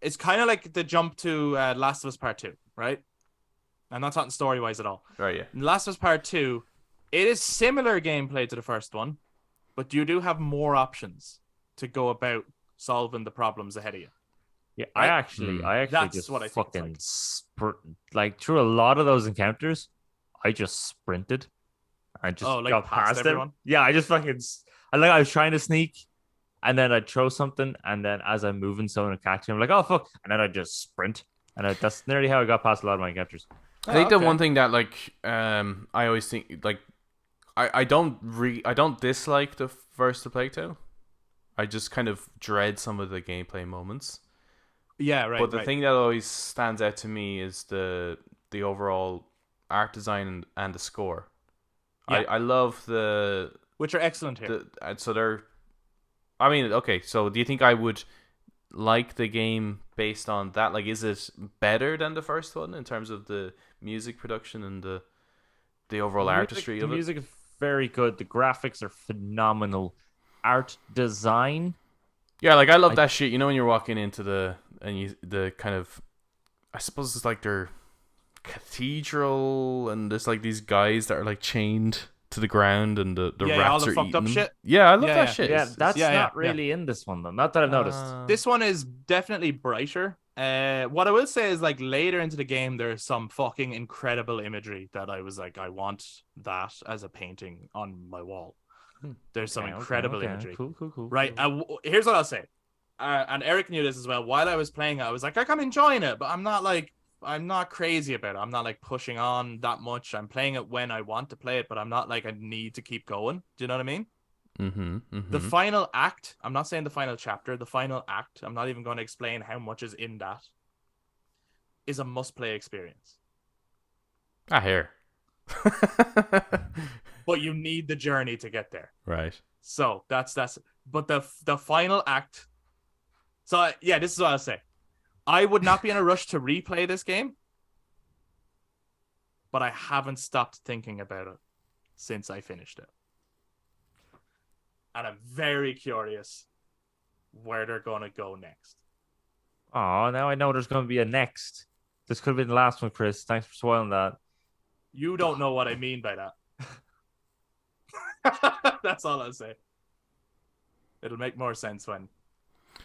S1: it's kind of like the jump to Last of Us Part 2, right? I'm not talking story-wise at all.
S2: Right, yeah.
S1: In Last of Us Part 2, it is similar gameplay to the first one, but you do have more options to go about solving the problems ahead of you.
S3: Yeah, I actually
S1: That's
S3: just
S1: what I
S3: fucking like through a lot of those encounters, I just sprinted. I just got past everyone. Them. Yeah, I just fucking I was trying to sneak, and then I'd throw something, and then as I'm moving, someone would catch me. I'm like, oh fuck, and then I'd just sprint, and that's nearly how I got past a lot of my encounters.
S2: I think the one thing that I always think I don't dislike the first to play to. I just kind of dread some of the gameplay moments.
S1: Yeah, right.
S2: But the thing that always stands out to me is the overall art design and the score. Yeah. I love
S1: which are excellent here.
S2: I mean, okay. So do you think I would like the game based on that? Like, is it better than the first one in terms of the music production and the overall artistry of it?
S3: The music is very good. The graphics are phenomenal. Art design.
S2: Yeah, like I love that shit. You know when you're walking into the kind of, I suppose it's like their cathedral, and there's like these guys that are like chained to the ground, and the rats
S1: all the
S2: are
S1: fucked
S2: eating
S1: up
S2: them.
S1: shit.
S2: Yeah, I love that shit.
S3: Yeah, that's not really in this one though. Not that I've noticed.
S1: This one is definitely brighter. What I will say is, like, later into the game, there's some fucking incredible imagery that I was like, I want that as a painting on my wall. There's some incredible imagery.
S3: Cool.
S1: Right. Here's what I'll say. And Eric knew this as well. While I was playing it, I was like, I'm enjoying it, but I'm not crazy about it. I'm not like pushing on that much. I'm playing it when I want to play it, but I'm not like I need to keep going. Do you know what I mean? The final act, I'm not saying the final chapter, the final act, I'm not even going to explain how much is in that, is a must-play experience.
S2: I hear.
S1: But you need the journey to get there.
S2: Right.
S1: So that's but the final act. So yeah, this is what I'll say. I would not be in a rush to replay this game, but I haven't stopped thinking about it since I finished it. And I'm very curious where they're going to go next.
S3: Oh, now I know there's going to be a next. This could have been the last one, Chris. Thanks for spoiling that.
S1: You don't know what I mean by that. That's all I'll say. It'll make more sense when.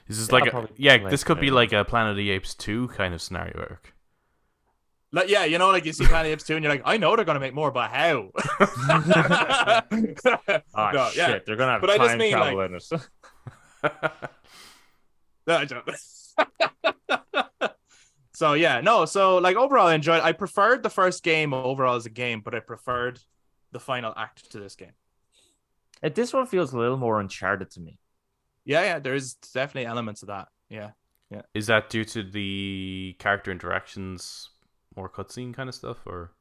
S2: This is this could be like a Planet of the Apes 2 kind of scenario arc.
S1: Like, yeah, you know, like you see Planet of the Apes 2 and you're like, I know they're going to make more, but how?
S3: Shit, they're going to have time travel in it.
S1: No, I don't. So yeah, no, so like overall I enjoyed it. I preferred the first game overall as a game, but I preferred the final act to this game.
S3: This one feels a little more Uncharted to me.
S1: Yeah, there's definitely elements of that. Yeah.
S2: Is that due to the character interactions, more cutscene kind of stuff, or?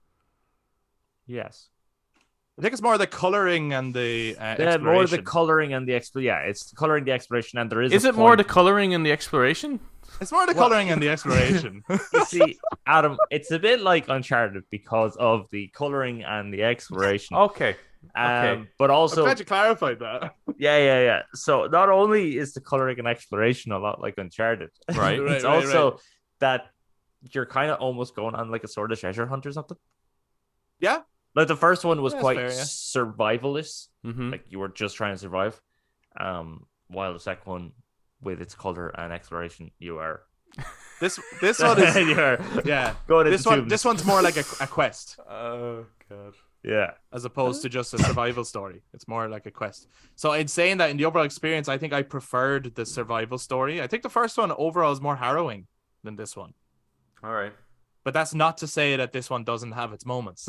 S3: Yes.
S1: I think it's more the coloring and the exploration.
S3: More the coloring and the it's the coloring, the exploration, and there is.
S2: Is it more the coloring and the exploration?
S1: It's more the coloring and the exploration.
S3: You see, Adam, it's a bit like Uncharted because of the coloring and the exploration.
S2: Okay.
S3: But also,
S1: I'm glad you clarified that.
S3: Yeah. So not only is the coloring and exploration a lot like Uncharted,
S2: Right.
S3: it's
S1: Right.
S3: also that you're kind of almost going on like a sort of treasure hunt or something.
S1: Yeah,
S3: Like the first one was
S1: that's
S3: quite
S1: fair. Yeah.
S3: survivalist,
S2: Mm-hmm.
S3: like you were just trying to survive. While the second one, with its color and exploration, you are
S1: This one is
S3: you're
S1: yeah.
S3: going into tombs.
S1: This one's more like a quest
S2: Oh god.
S3: Yeah.
S1: as opposed to just a survival story. It's more like a quest. So in saying that, in the overall experience, I think I preferred the survival story. I think the first one overall is more harrowing than this one.
S2: All right.
S1: But that's not to say that this one doesn't have its moments.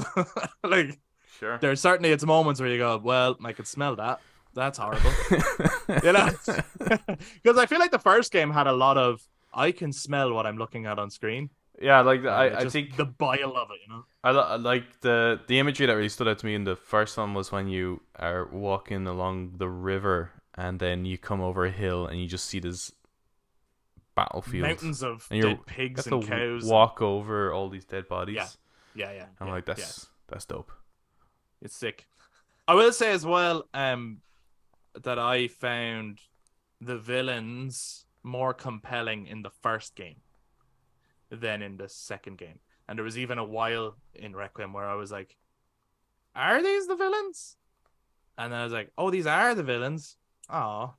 S1: Like
S2: Sure.
S1: there's certainly its moments where you go, well, I could smell that. That's horrible. You know? Because I feel like the first game had a lot of I can smell what I'm looking at on screen.
S2: Yeah, like I
S1: Just
S2: think
S1: the bile of it, you know.
S2: I like the imagery that really stood out to me in the first one was when you are walking along the river and then you come over a hill and you just see this battlefield.
S1: Mountains of
S2: And you
S1: dead pigs
S2: have
S1: and
S2: to
S1: cows.
S2: walk over all these dead bodies.
S1: Yeah.
S2: I'm like, that's dope.
S1: It's sick. I will say as well, that I found the villains more compelling in the first game than in the second game. And there was even a while in Requiem where I was like, are these the villains? And then I was like, oh, these are the villains. Oh,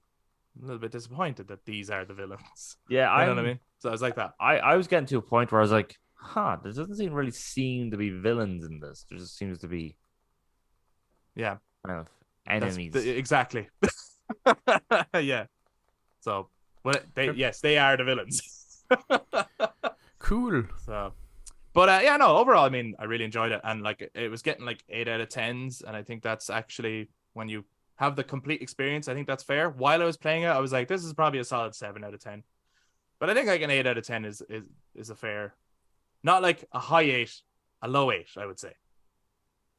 S1: I'm a little bit disappointed that these are the villains.
S3: Yeah,
S1: You know what I mean? So I was like that.
S3: I was getting to a point where I was like, there doesn't really seem to be villains in this. There just seems to be
S1: Yeah.
S3: kind of
S1: That's
S3: enemies.
S1: exactly. Yeah. So, yes, they are the villains.
S2: Cool.
S1: So, but yeah, no. Overall, I mean, I really enjoyed it, and like it was getting like 8 out of 10s, and I think that's actually when you have the complete experience. I think that's fair. While I was playing it, I was like, this is probably a solid 7 out of 10. But I think like an 8 out of 10 is a fair, not like a high 8, a low 8. I would say.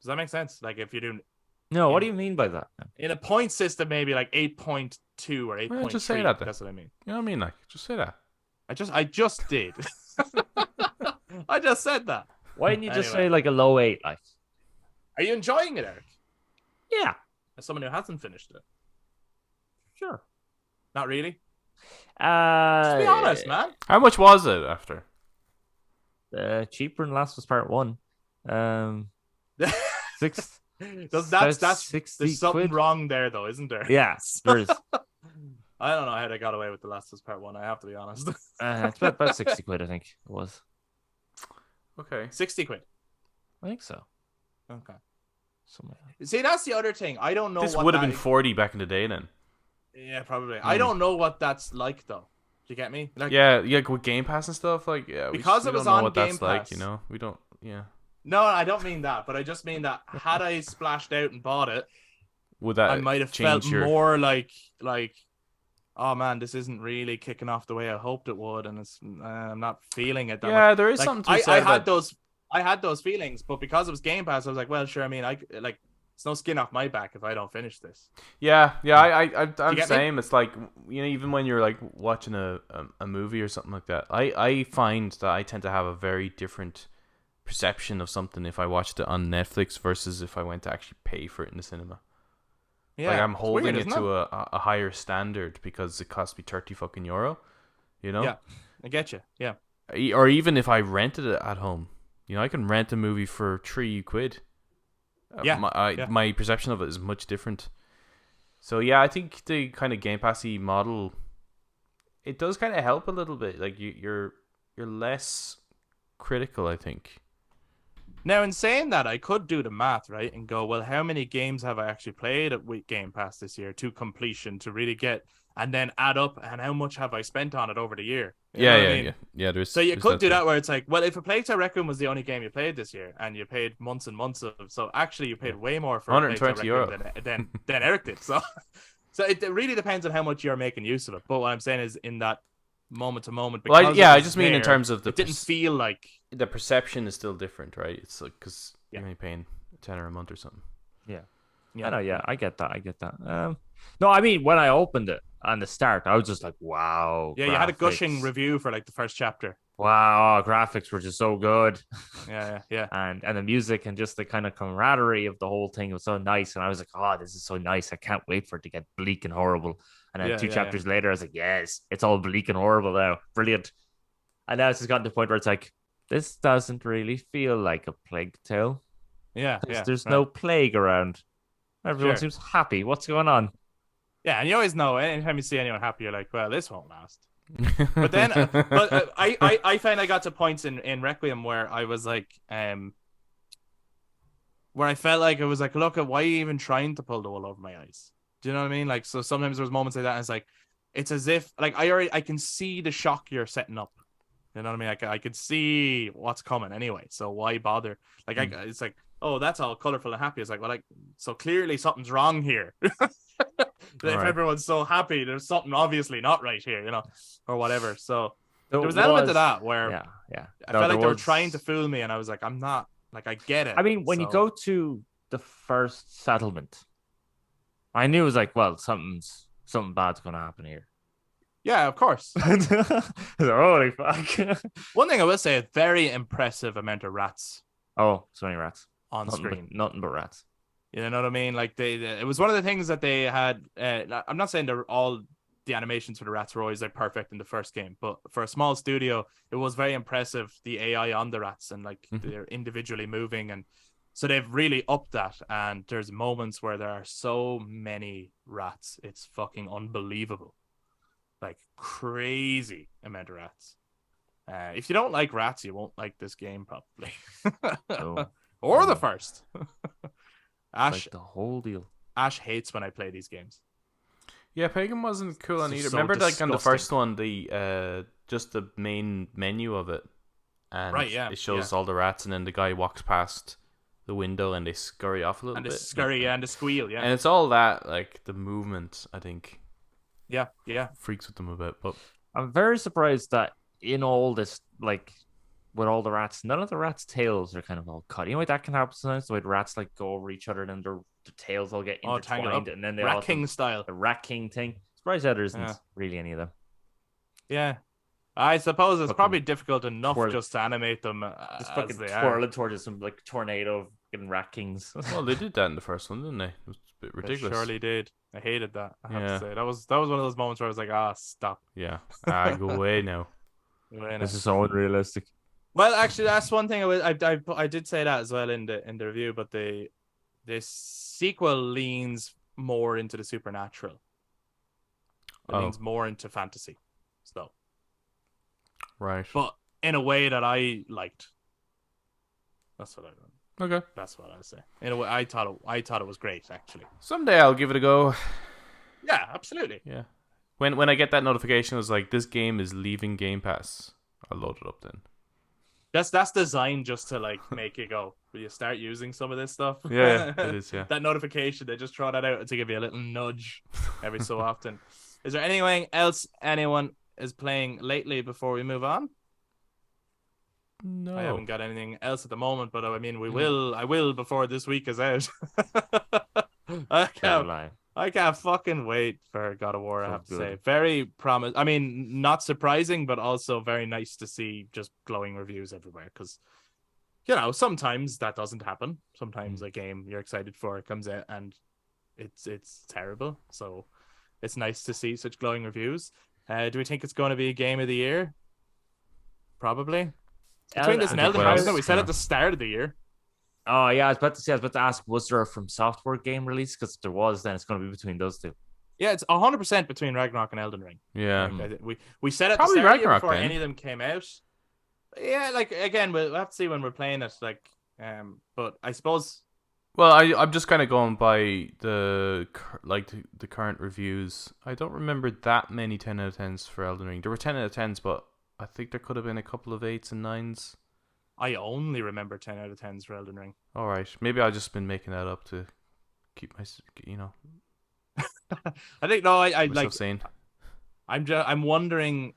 S1: Does that make sense? Like if you're doing
S3: No, what do you mean by that?
S1: in a point system, maybe like 8.2 or 8.3.
S2: Well, just say that then.
S1: That's what I mean.
S2: You know what I mean? Like, just say that.
S1: I just did. I just said that.
S3: Why didn't you just
S1: Anyway.
S3: say like a low 8? Like,
S1: Are you enjoying it, Eric?
S3: yeah,
S1: As someone who hasn't finished it.
S3: sure.
S1: Not really.
S3: Just
S1: Be honest, man.
S2: How much was it after?
S3: Cheaper than Last was Part 1. Six.
S1: That's
S3: 60
S1: there's something
S3: quid.
S1: wrong there, though, isn't there?
S3: Yes, there is.
S1: I don't know how they got away with The Last of Us Part 1. I have to be honest.
S3: It's about 60 quid, I think it was.
S2: Okay.
S1: 60 quid.
S3: I think so.
S1: Okay.
S3: Something like that.
S1: See, that's the other thing. I don't know.
S2: This
S1: what
S2: would have
S1: that-
S2: been 40 back in the day then.
S1: Yeah, probably. I don't know what that's like, though. Do you get me? Like,
S2: Yeah, with Game Pass and stuff, like, yeah.
S1: Because
S2: we
S1: it was
S2: don't know
S1: on
S2: what
S1: Game
S2: that's like,
S1: Pass.
S2: you know? We don't, yeah.
S1: No, I don't mean that, but I just mean that had I splashed out and bought it,
S2: Would that
S1: I might have
S2: change
S1: felt
S2: your...
S1: more like, oh man, this isn't really kicking off the way I hoped it would, and it's I'm not feeling it that
S2: Yeah,
S1: much.
S2: there is
S1: Like,
S2: something to be
S1: I
S2: said
S1: had
S2: about...
S1: I had those feelings, but because it was Game Pass, I was like, well, sure. I mean, it's no skin off my back if I don't finish this.
S2: Yeah, I'm
S1: get
S2: the
S1: me?
S2: same. It's like, you know, even when you're like watching a movie or something like that, I find that I tend to have a very different perception of something if I watched it on Netflix versus if I went to actually pay for it in the cinema.
S1: Yeah,
S2: Like I'm
S1: it's
S2: holding
S1: weird,
S2: it
S1: isn't
S2: to a higher standard because it cost me 30 fucking euro, you know?
S1: Yeah, I get you. Yeah,
S2: Or even if I rented it at home, you know, I can rent a movie for 3 quid.
S1: Yeah,
S2: My perception of it is much different. So yeah, I think the kind of Game Passy model, it does kind of help a little bit. Like you're less critical, I think.
S1: Now, in saying that, I could do the math, right, and go, well, how many games have I actually played with Game Pass this year to completion to really get, and then add up, and how much have I spent on it over the year? You know what I mean?
S2: Yeah. There's
S1: So you
S2: there's
S1: could do
S2: too.
S1: that where it's like, well, if a Plague Tale Requiem was the only game you played this year, and you paid months and months of, so actually you paid way more for a Plague Tale
S2: 120
S1: Requiem than Eric did. So it really depends on how much you're making use of it. But what I'm saying is, in that moment to moment,
S2: Well,
S1: because
S2: I just mean in terms of the
S1: it didn't feel like
S2: the perception is still different, right? It's like because
S1: Yeah.
S2: you're only paying $10 a month or something.
S3: Yeah.
S1: Yeah.
S3: I know, yeah, I get that. No, I mean, when I opened it on the start, I was just like, wow.
S1: Yeah, you had a
S3: graphics.
S1: gushing review for like the first chapter.
S3: Wow, graphics were just so good.
S1: Yeah.
S3: And the music and just the kind of camaraderie of the whole thing was so nice. And I was like, oh, this is so nice. I can't wait for it to get bleak and horrible. And then two
S1: Yeah.
S3: chapters later, I was like, yes, it's all bleak and horrible now. Brilliant. And now it's just gotten to the point where it's like, this doesn't really feel like a plague tale.
S1: Yeah.
S3: There's
S1: Right.
S3: no plague around. Everyone
S1: Sure.
S3: seems happy. What's going on?
S1: Yeah, and you always know anytime you see anyone happy, you're like, well, this won't last. But then, I find I got to points in Requiem where I was like, where I felt like it was like, look, why are you even trying to pull the wool over my eyes? Do you know what I mean? Like, so sometimes there's moments like that, and it's like, it's as if like I can see the shock you're setting up. You know what I mean? I could see what's coming anyway. So why bother? Like, it's like, oh, that's all colorful and happy. It's like, well, like, so clearly something's wrong here. If everyone's so happy, there's something obviously not right here, you know, or whatever. So there was an element of that where I felt like they were trying to fool me, and I was like, I'm not. Like, I get it.
S3: I mean, when you go to the first settlement, I knew it was like, well, something bad's gonna happen here.
S1: Yeah, of course.
S3: Holy fuck.
S1: One thing I will say, a very impressive amount of rats.
S3: Oh, so many rats
S1: on screen.
S3: Nothing but rats.
S1: You know what I mean? Like it was one of the things that they had. I'm not saying they're all the animations for the rats were always like perfect in the first game, but for a small studio, it was very impressive, the AI on the rats, and like they're individually moving, and so they've really upped that. And there's moments where there are so many rats, it's fucking unbelievable, like crazy amount of rats. If you don't like rats, you won't like this game probably. Or the first. Ash,
S3: like the whole deal.
S1: Ash hates when I play these games.
S2: Yeah, Pagan wasn't cool on either.
S1: So
S2: Remember,
S1: disgusting.
S2: like on the first one, the just the main menu of it, and it shows all the rats, and then the guy walks past the window, and they scurry off a little bit.
S1: And they scurry, and they squeal, yeah.
S2: And it's all that, like the movement, I think.
S1: Yeah.
S2: Freaks with them a bit, but
S3: I'm very surprised that in all this, like, with all the rats, none of the rats' tails are kind of all cut. You know, like that can happen sometimes. The way rats like go over each other, and then their tails all get intertwined, and then they
S1: Rat
S3: all
S1: King style.
S3: The Rat King thing. Surprised that there isn't really any of them.
S1: Yeah, I suppose it's probably difficult enough just to animate them.
S3: Just fucking twirling towards some like tornado getting Rat Kings.
S2: Well, they did that in the first one, didn't they? It was a bit ridiculous.
S1: They surely did. I hated that. I have to say that was one of those moments where I was like, stop.
S2: Yeah, go away now.
S3: This is so unrealistic.
S1: Well, actually, that's one thing I did say that as well in the review, but the sequel leans more into the supernatural. It leans more into fantasy. So,
S2: right,
S1: but in a way that I liked. That's what I meant.
S2: Okay,
S1: that's what I say. In a way, I thought it was great. Actually,
S2: someday I'll give it a go.
S1: Yeah, absolutely.
S2: Yeah, when I get that notification, it was like, this game is leaving Game Pass. I'll load it up then.
S1: That's designed just to like make you go, will you start using some of this stuff?
S2: Yeah, it is. Yeah,
S1: that notification, they just throw that out to give you a little nudge every so often. Is there anything else anyone is playing lately before we move on?
S2: No,
S1: I haven't got anything else at the moment, but I mean, I will before this week is out. I can't fucking wait for God of War, I have to say. Very I mean, not surprising, but also very nice to see just glowing reviews everywhere, because, you know, sometimes that doesn't happen. Sometimes a game you're excited for comes out and it's terrible. So it's nice to see such glowing reviews. Do we think it's going to be a game of the year? Probably. Between this and Elden Ring, we said at the start of the year.
S3: Oh yeah, I was about to ask, was there a From Software game release? Because if there was, then it's going to be between those two.
S1: Yeah, it's 100% between Ragnarok and Elden Ring.
S2: Yeah,
S1: we said at
S2: probably
S1: the start
S2: Ragnarok
S1: before
S2: then.
S1: Any of them came out. Yeah, like again, we'll have to see when we're playing it. Like, but I suppose.
S2: Well, I'm just kind of going by the current reviews. I don't remember that many 10 out of 10s for Elden Ring. There were 10 out of 10s, but I think there could have been a couple of 8s and 9s.
S1: I only remember 10 out of 10s for Elden Ring.
S2: All right, maybe I've just been making that up to keep my,
S1: I think no, I like.
S2: Sane.
S1: I'm wondering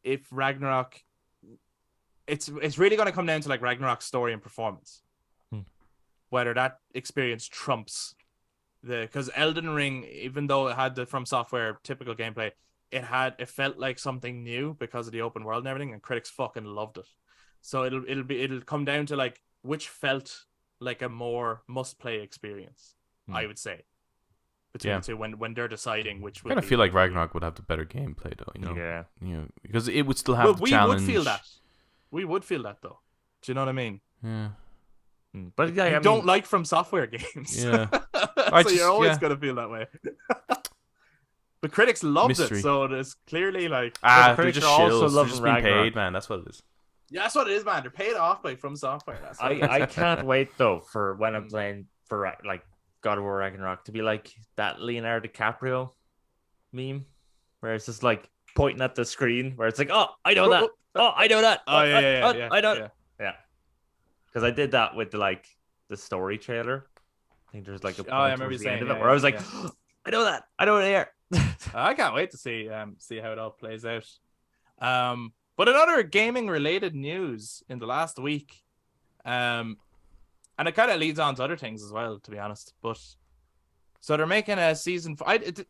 S1: if Ragnarok. It's really going to come down to like Ragnarok's story and performance, whether that experience trumps because Elden Ring, even though it had the From Software typical gameplay, it felt like something new because of the open world and everything, and critics fucking loved it. So it'll come down to like which felt like a more must play experience, I would say, between the two when they're deciding which.
S2: I kind of feel like Ragnarok would have the better gameplay though, you know.
S3: Yeah.
S2: You know, because it would still have the
S1: we
S2: challenge.
S1: would feel that. We would feel that though. Do you know what I mean?
S2: Yeah.
S3: But yeah,
S1: you don't like From Software games.
S2: Yeah.
S1: So you're always gonna feel that way. But critics loved
S2: Mystery.
S1: it, so there's clearly like
S2: they're
S3: critics
S2: just
S3: are also
S2: shills. They're
S3: loving
S2: just being
S3: Ragnarok.
S2: paid, man. That's what it is.
S1: yeah, that's what it is, man. They're paid off by From Software. That's what it is.
S3: I can't wait though for when I'm playing for like God of War Ragnarok to be like that Leonardo DiCaprio meme where it's just like pointing at the screen where it's like, oh, I know that. Oh, I know that.
S1: Oh yeah.
S3: I know. Yeah. Because I did that with the story trailer. I think there's like a point
S1: I remember
S3: towards
S1: you
S3: the end
S1: saying
S3: of it where I was like, I know that. I know it here.
S1: I can't wait to see how it all plays out. But another gaming related news in the last week, and it kind of leads on to other things as well, to be honest. But so they're making a season.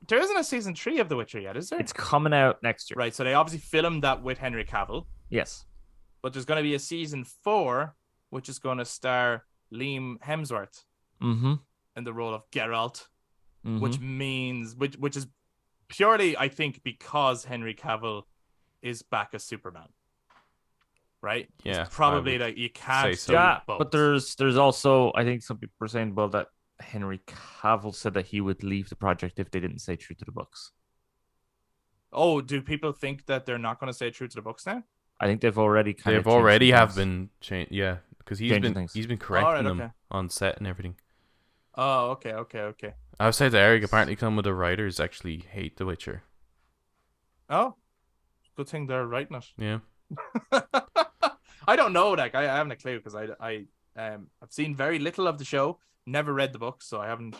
S1: There isn't a season 3 of The Witcher yet, is there?
S3: It's coming out next year.
S1: Right. So they obviously filmed that with Henry Cavill.
S3: Yes.
S1: But there's going to be a season 4, which is going to star Liam Hemsworth
S3: Mm-hmm.
S1: in the role of Geralt,
S3: Mm-hmm.
S1: which is purely, I think, because Henry Cavill is back as Superman. Right?
S2: Yeah,
S1: It's probably
S2: I would
S1: like you can't
S2: say so.
S1: do
S3: Yeah,
S1: both.
S3: but there's also, I think some people are saying, well, that Henry Cavill said that he would leave the project if they didn't stay true to the books.
S1: Oh, do people think that they're not going to stay true to the books now?
S3: I think they've already
S2: been changed. Yeah, because he's
S3: Changing
S2: been
S3: things.
S2: correcting
S1: Alright,
S2: them on set and everything.
S1: Oh, okay.
S2: I was saying to Eric, apparently some of the writers actually hate The Witcher.
S1: Oh, good thing they're writing it.
S2: Yeah.
S1: I don't know, like I haven't a clue because I've seen very little of the show, never read the books, so I haven't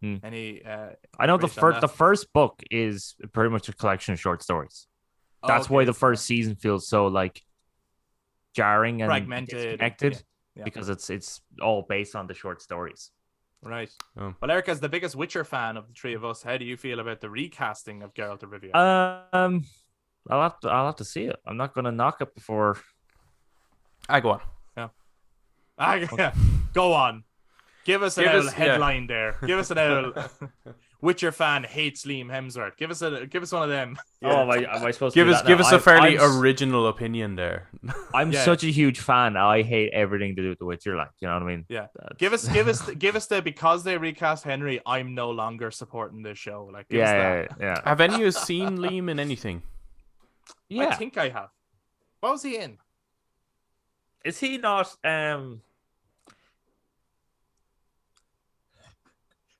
S1: any.
S3: I know the
S1: information on that.
S3: first book is pretty much a collection of short stories. That's why the first season feels so like jarring and
S1: fragmented,
S3: disconnected
S1: yeah.
S3: because it's all based on the short stories.
S1: Right.
S2: Oh.
S1: Well, Eric, as the biggest Witcher fan of the three of us, how do you feel about the recasting of Gerealt of Rivia?
S3: I'll have to see it. I'm not going to knock it before.
S2: I go on.
S1: Go on. Give us an old headline there. Give us an old Witcher fan hates Liam Hemsworth. Give us one of them.
S3: Oh, am I supposed to
S2: Give
S3: do
S2: us
S3: that
S2: give
S3: now?
S2: us a fairly
S3: I'm
S2: original opinion there.
S3: I'm
S1: Yeah.
S3: such a huge fan. I hate everything to do with The Witcher. Like, you know what I mean?
S1: Yeah.
S3: That's-
S1: Give us the because they recast Henry, I'm no longer supporting this show. Like, give us that.
S3: yeah.
S2: Have any of you seen Liam in anything?
S3: Yeah.
S1: I think I have. What was he in?
S3: Is he not?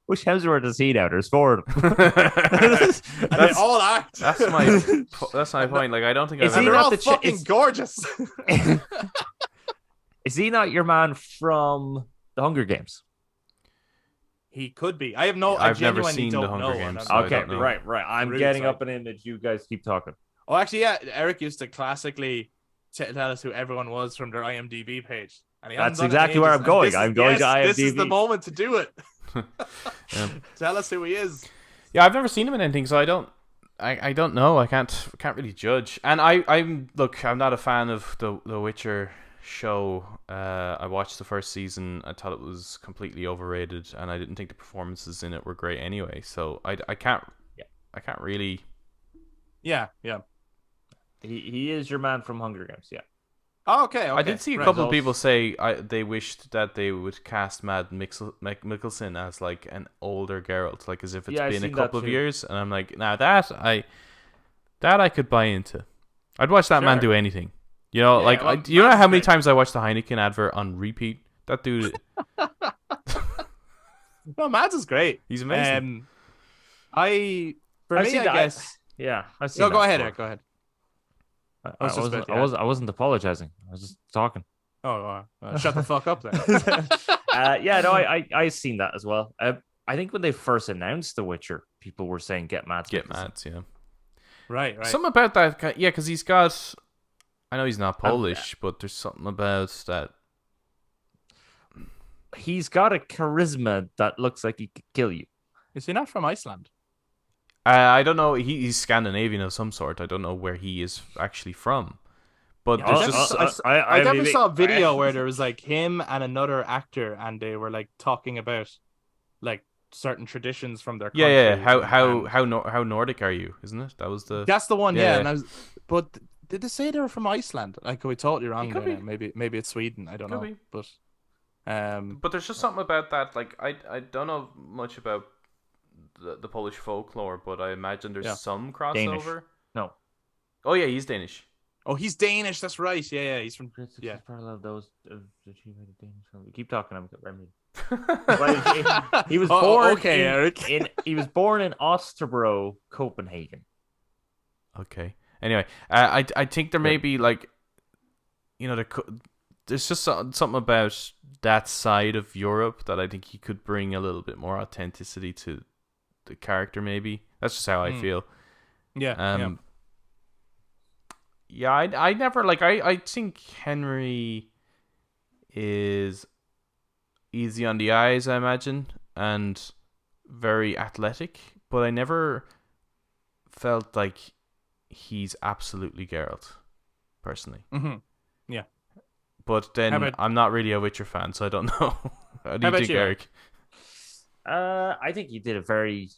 S3: Which Hemsworth is he now? There's four of them.
S1: And they all act.
S2: That's my point. Like I don't think
S3: Is
S2: I've
S1: And
S3: he
S1: they're
S2: ever.
S3: not
S1: all
S3: the
S1: fucking gorgeous.
S3: Is he not your man from the Hunger Games?
S1: He could be. I have no.
S2: I've
S1: I
S2: never
S1: genuinely
S2: seen
S1: don't
S2: The Hunger
S1: know.
S2: Games,
S1: And
S2: so I
S1: I'm-
S3: Okay,
S2: don't know.
S3: right. I'm
S1: Really
S3: getting
S1: sorry.
S3: up an image. You guys keep talking.
S1: Oh, actually, yeah. Eric used to classically tell us who everyone was from their IMDb page. And he hasn't
S3: That's
S1: done it in
S3: exactly where
S1: ages.
S3: I'm going.
S1: And
S3: I'm going to
S1: This is the
S3: IMDb.
S1: moment to do it.
S2: Yeah.
S1: Tell us who he is.
S2: Yeah, I've never seen him in anything, so I don't know. I can't really judge. And I'm not a fan of the Witcher show. I watched the first season. I thought it was completely overrated, and I didn't think the performances in it were great anyway. So I can't really.
S1: Yeah.
S3: He is your man from Hunger Games. Yeah.
S1: Oh, okay.
S2: I did see a
S1: Right.
S2: couple of people say they wished that they would cast Matt Mikkelsen as like an older Geralt, like as if it's
S3: Yeah, I've
S2: been a
S3: seen that
S2: couple of
S3: too.
S2: years. And I'm like, now that I could buy into. I'd watch that man
S1: Sure.
S2: do anything. You know,
S1: Yeah,
S2: like
S1: well,
S2: do you know
S1: Matt's
S2: how many
S1: great.
S2: times I watched the Heineken advert on repeat? That dude,
S1: No, Mads is great.
S2: he's amazing.
S1: For
S3: I've
S1: me,
S3: seen
S1: I
S3: that.
S1: guess.
S3: Yeah. I've seen
S1: No,
S3: that
S1: go ahead,
S3: before.
S1: Eric. Go ahead.
S3: I
S1: was just
S3: wasn't.
S1: about to
S3: I wasn't apologizing. I was just talking.
S1: Oh, shut the fuck up then.
S3: Yeah, no, I seen that as well. I think when they first announced The Witcher, people were saying get Matt.
S2: Get Matt, yeah.
S1: Right.
S2: Something about that, yeah, because he's got. I know he's not Polish, but there's something about that.
S3: He's got a charisma that looks like he could kill you.
S1: Is he not from Iceland?
S2: I don't know. He's Scandinavian of some sort. I don't know where he is actually from. But there's just
S1: I definitely saw a video where there was like him and another actor, and they were like talking about like certain traditions from their country.
S2: yeah. How Nordic are you? Isn't it? That was the.
S1: That's the one. Yeah.
S2: Yeah.
S1: And but did they say they were from Iceland? I could be totally wrong
S2: could
S1: there.
S2: be.
S1: Now. Maybe it's Sweden. I don't know.
S2: be.
S1: But
S2: But there's just something about that. Like I don't know much about the Polish folklore, but I imagine there's some crossover.
S3: Danish. No.
S2: Oh yeah, he's Danish.
S1: Oh, he's Danish. That's right. Yeah, he's from.
S3: Yeah. Parallel those of the Danish. Keep talking. I'm Remy. He was born.
S1: Okay, Eric.
S3: He was born in Osterbro, Copenhagen.
S2: Okay. Anyway, I think there may be like, there's just something about that side of Europe that I think he could bring a little bit more authenticity to the character. Maybe that's just how I feel.
S1: Yeah.
S2: Yeah, I never like. I think Henry is easy on the eyes, I imagine, and very athletic, but I never felt like he's absolutely Geralt, personally.
S1: Mm-hmm. Yeah.
S2: But then I'm not really a Witcher fan, so I don't know. How do you think, Eric?
S3: I think he did a very.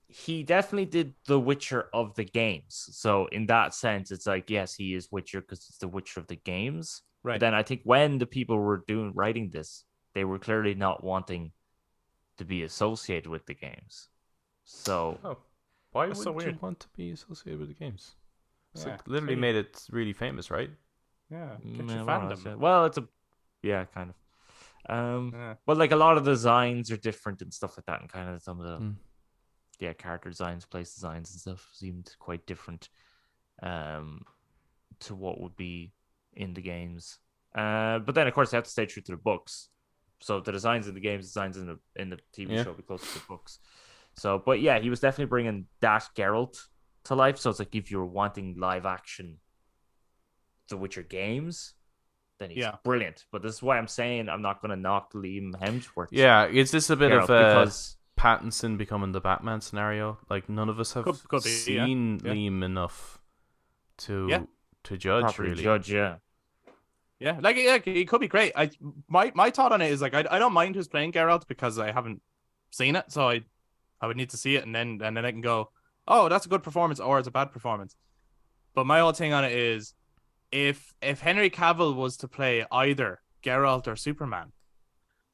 S3: He definitely did the Witcher of the games. So in that sense, it's like, yes, he is Witcher because it's the Witcher of the games.
S1: Right.
S3: But then I think when the people were writing this, they were clearly not wanting to be associated with the games. So
S2: why would you want to be associated with the games? It's like literally made it really famous, right?
S1: Yeah. Get your fandom.
S3: Well, it's kind of. But like a lot of the designs are different and stuff like that, and kind of some of the character designs, place designs, and stuff seemed quite different to what would be in the games. But then, of course, they have to stay true to the books. So the designs in the games, designs in the TV show, be close to the books. So, but yeah, he was definitely bringing that Geralt to life. So it's like if you're wanting live action, The Witcher games, then he's brilliant. But this is why I'm saying I'm not going to knock Liam Hemsworth.
S2: Yeah, is this a bit
S3: Geralt,
S2: of
S3: because
S2: Pattinson becoming the Batman scenario? Like none of us have seen Liam enough to judge. Really
S3: judge.
S1: Yeah, like it could be great. My thought on it is like I don't mind who's playing Geralt because I haven't seen it, so I would need to see it and then I can go, oh, that's a good performance or it's a bad performance. But my whole thing on it is if Henry Cavill was to play either Geralt or Superman,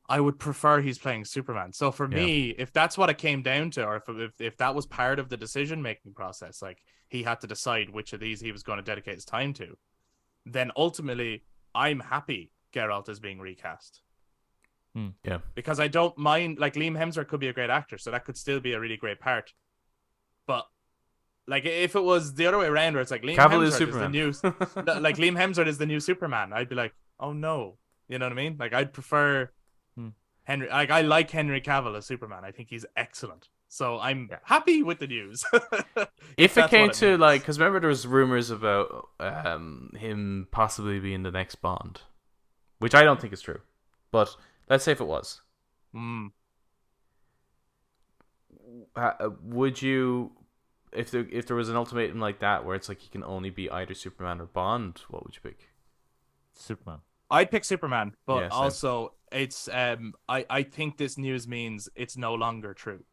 S1: I would prefer he's playing Superman. So for me, if that's what it came down to, or if that was part of the decision making process, like he had to decide which of these he was going to dedicate his time to, then ultimately I'm happy Geralt is being recast.
S2: Yeah.
S1: Because I don't mind, like Liam Hemsworth could be a great actor, so that could still be a really great part. But like if it was the other way around where it's like
S2: Cavill is Superman.
S1: Like Liam Hemsworth is the new Superman, I'd be like, oh no. You know what I mean? Like I'd prefer Henry, like I like Henry Cavill as Superman. I think he's excellent. So I'm happy with the news.
S2: If it came to like, because remember there was rumors about him possibly being the next Bond, which I don't think is true, but let's say if it was, would you, if there was an ultimatum like that where it's like he can only be either Superman or Bond, what would you pick?
S3: Superman.
S1: I'd pick Superman, but also it's I think this news means it's no longer true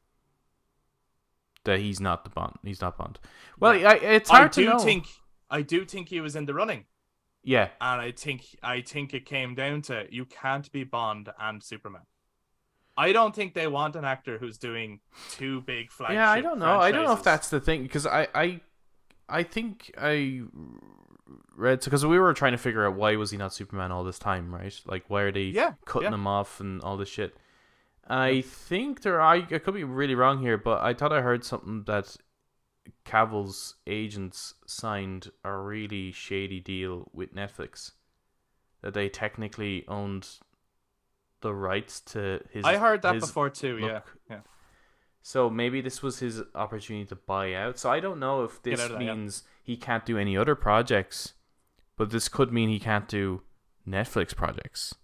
S2: that he's not the Bond. He's not Bond. Well, it's hard to know.
S1: I do think he was in the running.
S2: Yeah,
S1: and I think it came down to you can't be Bond and Superman. I don't think they want an actor who's doing two big flagship.
S2: Yeah, I don't know.
S1: Franchises.
S2: I don't know if that's the thing because I think I read because we were trying to figure out why was he not Superman all this time, right? Like why are they cutting him off and all this shit? I think I could be really wrong here, but I thought I heard something that Cavill's agents signed a really shady deal with Netflix, that they technically owned the rights to his.
S1: I heard that before too.
S2: Look.
S1: Yeah.
S2: So maybe this was his opportunity to buy out. So I don't know if this means he can't do any other projects, but this could mean he can't do Netflix projects.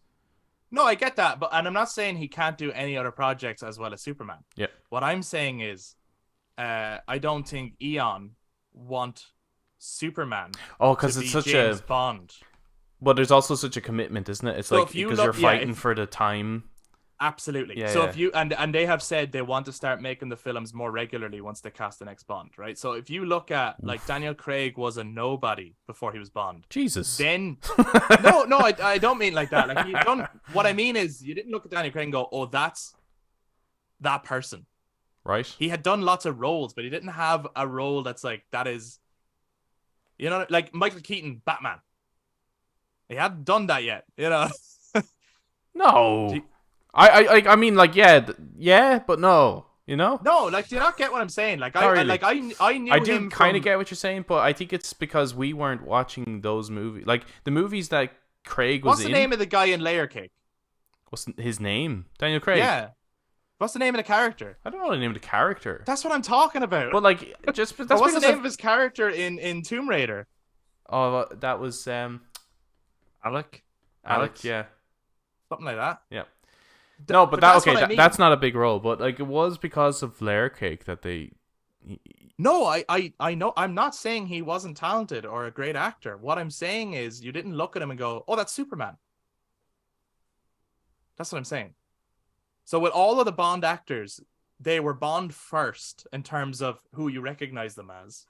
S1: No, I get that, and I'm not saying he can't do any other projects as well as Superman.
S2: Yeah.
S1: What I'm saying is, I don't think Eon want Superman.
S2: Oh, because
S1: to
S2: it's
S1: be
S2: such
S1: James
S2: a.
S1: Bond.
S2: But there's also such a commitment, isn't it? It's
S1: So
S2: like
S1: if you
S2: because
S1: look-
S2: you're
S1: yeah,
S2: fighting
S1: if-
S2: for the time.
S1: Absolutely.
S2: Yeah,
S1: So
S2: yeah.
S1: if you and they have said they want to start making the films more regularly once they cast the next Bond, right? So if you look at like Daniel Craig was a nobody before he was Bond.
S2: Jesus.
S1: Then no, I don't mean like that. Like you don't. What I mean is you didn't look at Daniel Craig and go, "Oh, that's that person."
S2: Right.
S1: He had done lots of roles, but he didn't have a role that's like that is, you know, like Michael Keaton, Batman. He hadn't done that yet, you know.
S2: No.
S1: Do you-
S2: I mean, like, yeah, but no. You know.
S1: No, like, do you not get what I'm saying? Like,
S2: Not really.
S1: I knew
S2: I do
S1: him
S2: kind
S1: from-
S2: of get what you're saying, but I think it's because we weren't watching those movies. Like the movies that Craig was
S1: What's the
S2: in.
S1: name of the guy in Layer Cake?
S2: What's his name? Daniel Craig.
S1: Yeah. What's the name of the character?
S2: I don't know the name of the character.
S1: That's what I'm talking about.
S2: But like, just
S1: Or
S2: that's
S1: what's the
S2: because
S1: name of his character in Tomb Raider?
S2: Oh, that was
S3: Alec.
S2: Alex. Yeah.
S1: Something like that.
S2: Yeah. No, but
S1: that's
S2: okay,
S1: what I mean.
S2: that's not a big role, but like it was because of Layer Cake that they.
S1: No, I know. I'm not saying he wasn't talented or a great actor. What I'm saying is you didn't look at him and go, "Oh, that's Superman." That's what I'm saying. So with all of the Bond actors, they were Bond first in terms of who you recognize them as,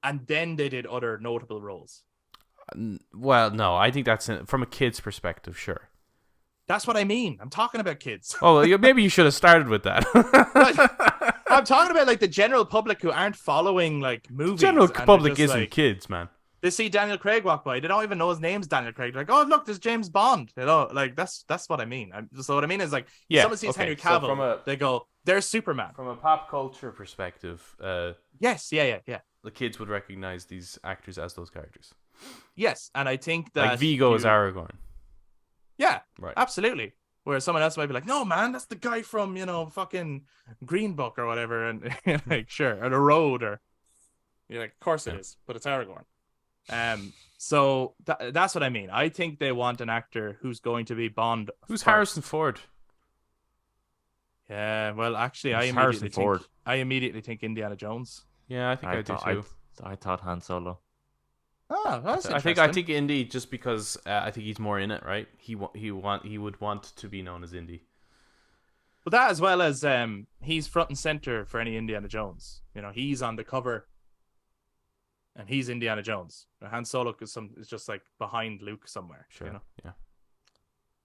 S1: and then they did other notable roles.
S2: Well, no, I think that's from a kid's perspective, sure.
S1: That's what I mean. I'm talking about kids.
S2: Oh, well, maybe you should have started with that.
S1: I'm talking about like the general public who aren't following like movies.
S2: General
S1: and they're
S2: public
S1: just,
S2: isn't
S1: like,
S2: kids, man.
S1: They see Daniel Craig walk by. They don't even know his name's Daniel Craig. They're like, oh look, there's James Bond. You know, like that's what I mean. So what I mean is like,
S2: Yeah,
S1: someone sees
S2: okay,
S1: Henry
S2: so
S1: Cavill, they go, there's Superman.
S2: From a pop culture perspective,
S1: Yes, yeah.
S2: the kids would recognize these actors as those characters.
S1: Yes, and I think that
S2: Like Vigo is Aragorn.
S1: Yeah,
S2: Right.
S1: absolutely. Where someone else might be like, no man, that's the guy from, you know, fucking Green Book or whatever, and you're like, sure, or The Road, or you're like, of course it is, but it's Aragorn. So that's what I mean. I think they want an actor who's going to be Bond.
S2: Who's
S1: first.
S2: Harrison Ford?
S1: Yeah, well, actually,
S3: It's Harrison Ford.
S1: I immediately think Indiana Jones.
S2: Yeah, I think I, do too.
S3: I thought Han Solo.
S1: Oh, that's
S2: I
S1: interesting.
S2: think Indy just because I think he's more in it, right? He would want to be known as Indy.
S1: But that as well as he's front and center for any Indiana Jones. You know, he's on the cover, and he's Indiana Jones. Han Solo is just like behind Luke somewhere.
S2: Sure.
S1: You know?
S2: Yeah.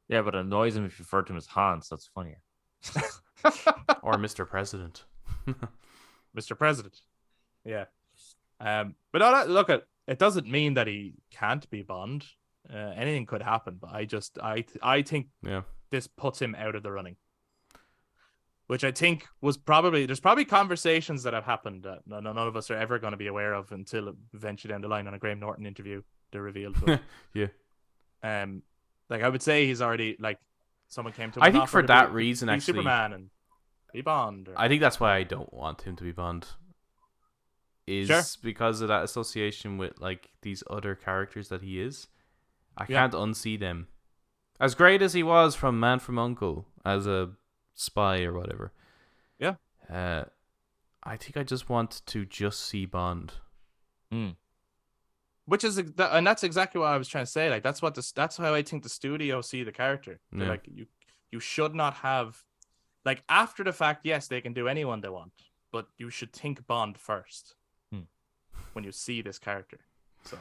S3: Yeah, but it annoys him if you refer to him as Han, so that's funnier.
S2: Or Mr. President.
S1: Mr. President. Yeah. But no, look at it doesn't mean that he can't be Bond. Anything could happen, but I think
S2: Yeah.
S1: this puts him out of the running. Which I think was there's probably conversations that have happened that none of us are ever going to be aware of until eventually down the line on a Graham Norton interview they're revealed. But,
S2: Yeah.
S1: like I would say he's already like someone came to him.
S2: I
S1: and
S2: think
S1: offered
S2: for
S1: to
S2: that
S1: be
S2: reason, actually,
S1: Superman and be Bond. Or...
S2: I think that's why I don't want him to be Bond. Is
S1: Sure.
S2: because of that association with like these other characters that he is. I
S1: Yeah.
S2: can't unsee them. As great as he was from Man from U.N.C.L.E. as a spy or whatever.
S1: Yeah.
S2: I think I just want to just see Bond.
S1: Which is, and that's exactly what I was trying to say. Like that's how I think the studio see the character. They're
S2: Yeah.
S1: like you should not have, like after the fact, yes, they can do anyone they want, but you should think Bond first when you see this character. So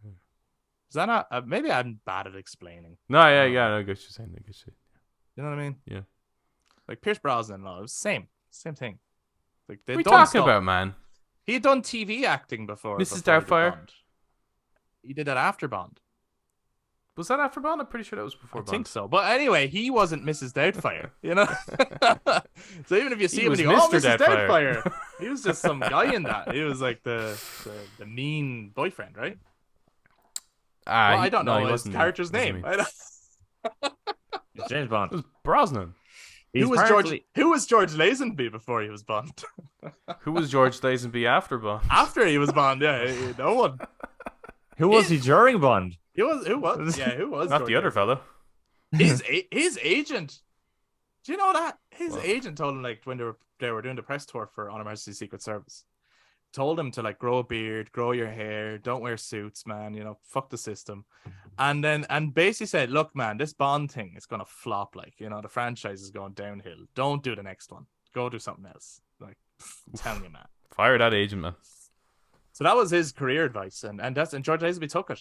S1: is that not? Maybe I'm bad at explaining.
S2: No, yeah, I get what you're saying. I get you.
S1: You know what I mean?
S2: Yeah.
S1: Like Pierce Brosnan, no, it was same thing. Like they
S2: What are we
S1: done
S2: talking
S1: stuff.
S2: about, man?
S1: He had done TV acting before.
S2: Mrs.
S1: before he did
S2: Doubtfire?
S1: Bond. He did that after Bond.
S2: Was that after Bond? I'm pretty sure that was before
S1: I
S2: Bond.
S1: think so. But anyway, he wasn't Mrs. Doubtfire, you know? So even if you see him
S2: was
S1: and you go, oh,
S2: Mr.
S1: Mrs.
S2: Doubtfire."
S1: Doubtfire. He was just some guy in that. He was like the mean boyfriend, right? Well, I don't know his character's name. I don't...
S3: It's James Bond.
S2: It was Brosnan.
S1: Who was George Lazenby before he was Bond?
S2: Who was George Lazenby after Bond?
S1: After he was Bond, yeah. No one.
S3: Who was he during Bond?
S1: Who was? Yeah, who was?
S2: Not
S1: George
S2: the other
S1: Lazenby?
S2: fella.
S1: his agent. Do you know that his
S2: Well,
S1: agent told him like when they were doing the press tour for On Her Majesty's Secret Service, told him to like grow a beard, grow your hair, don't wear suits, man. You know, fuck the system. And basically said, look, man, this Bond thing is gonna flop. Like, you know, the franchise is going downhill. Don't do the next one. Go do something else. Like, I'm telling you, man.
S2: fire that agent, man.
S1: So that was his career advice, and George Lazenby took it.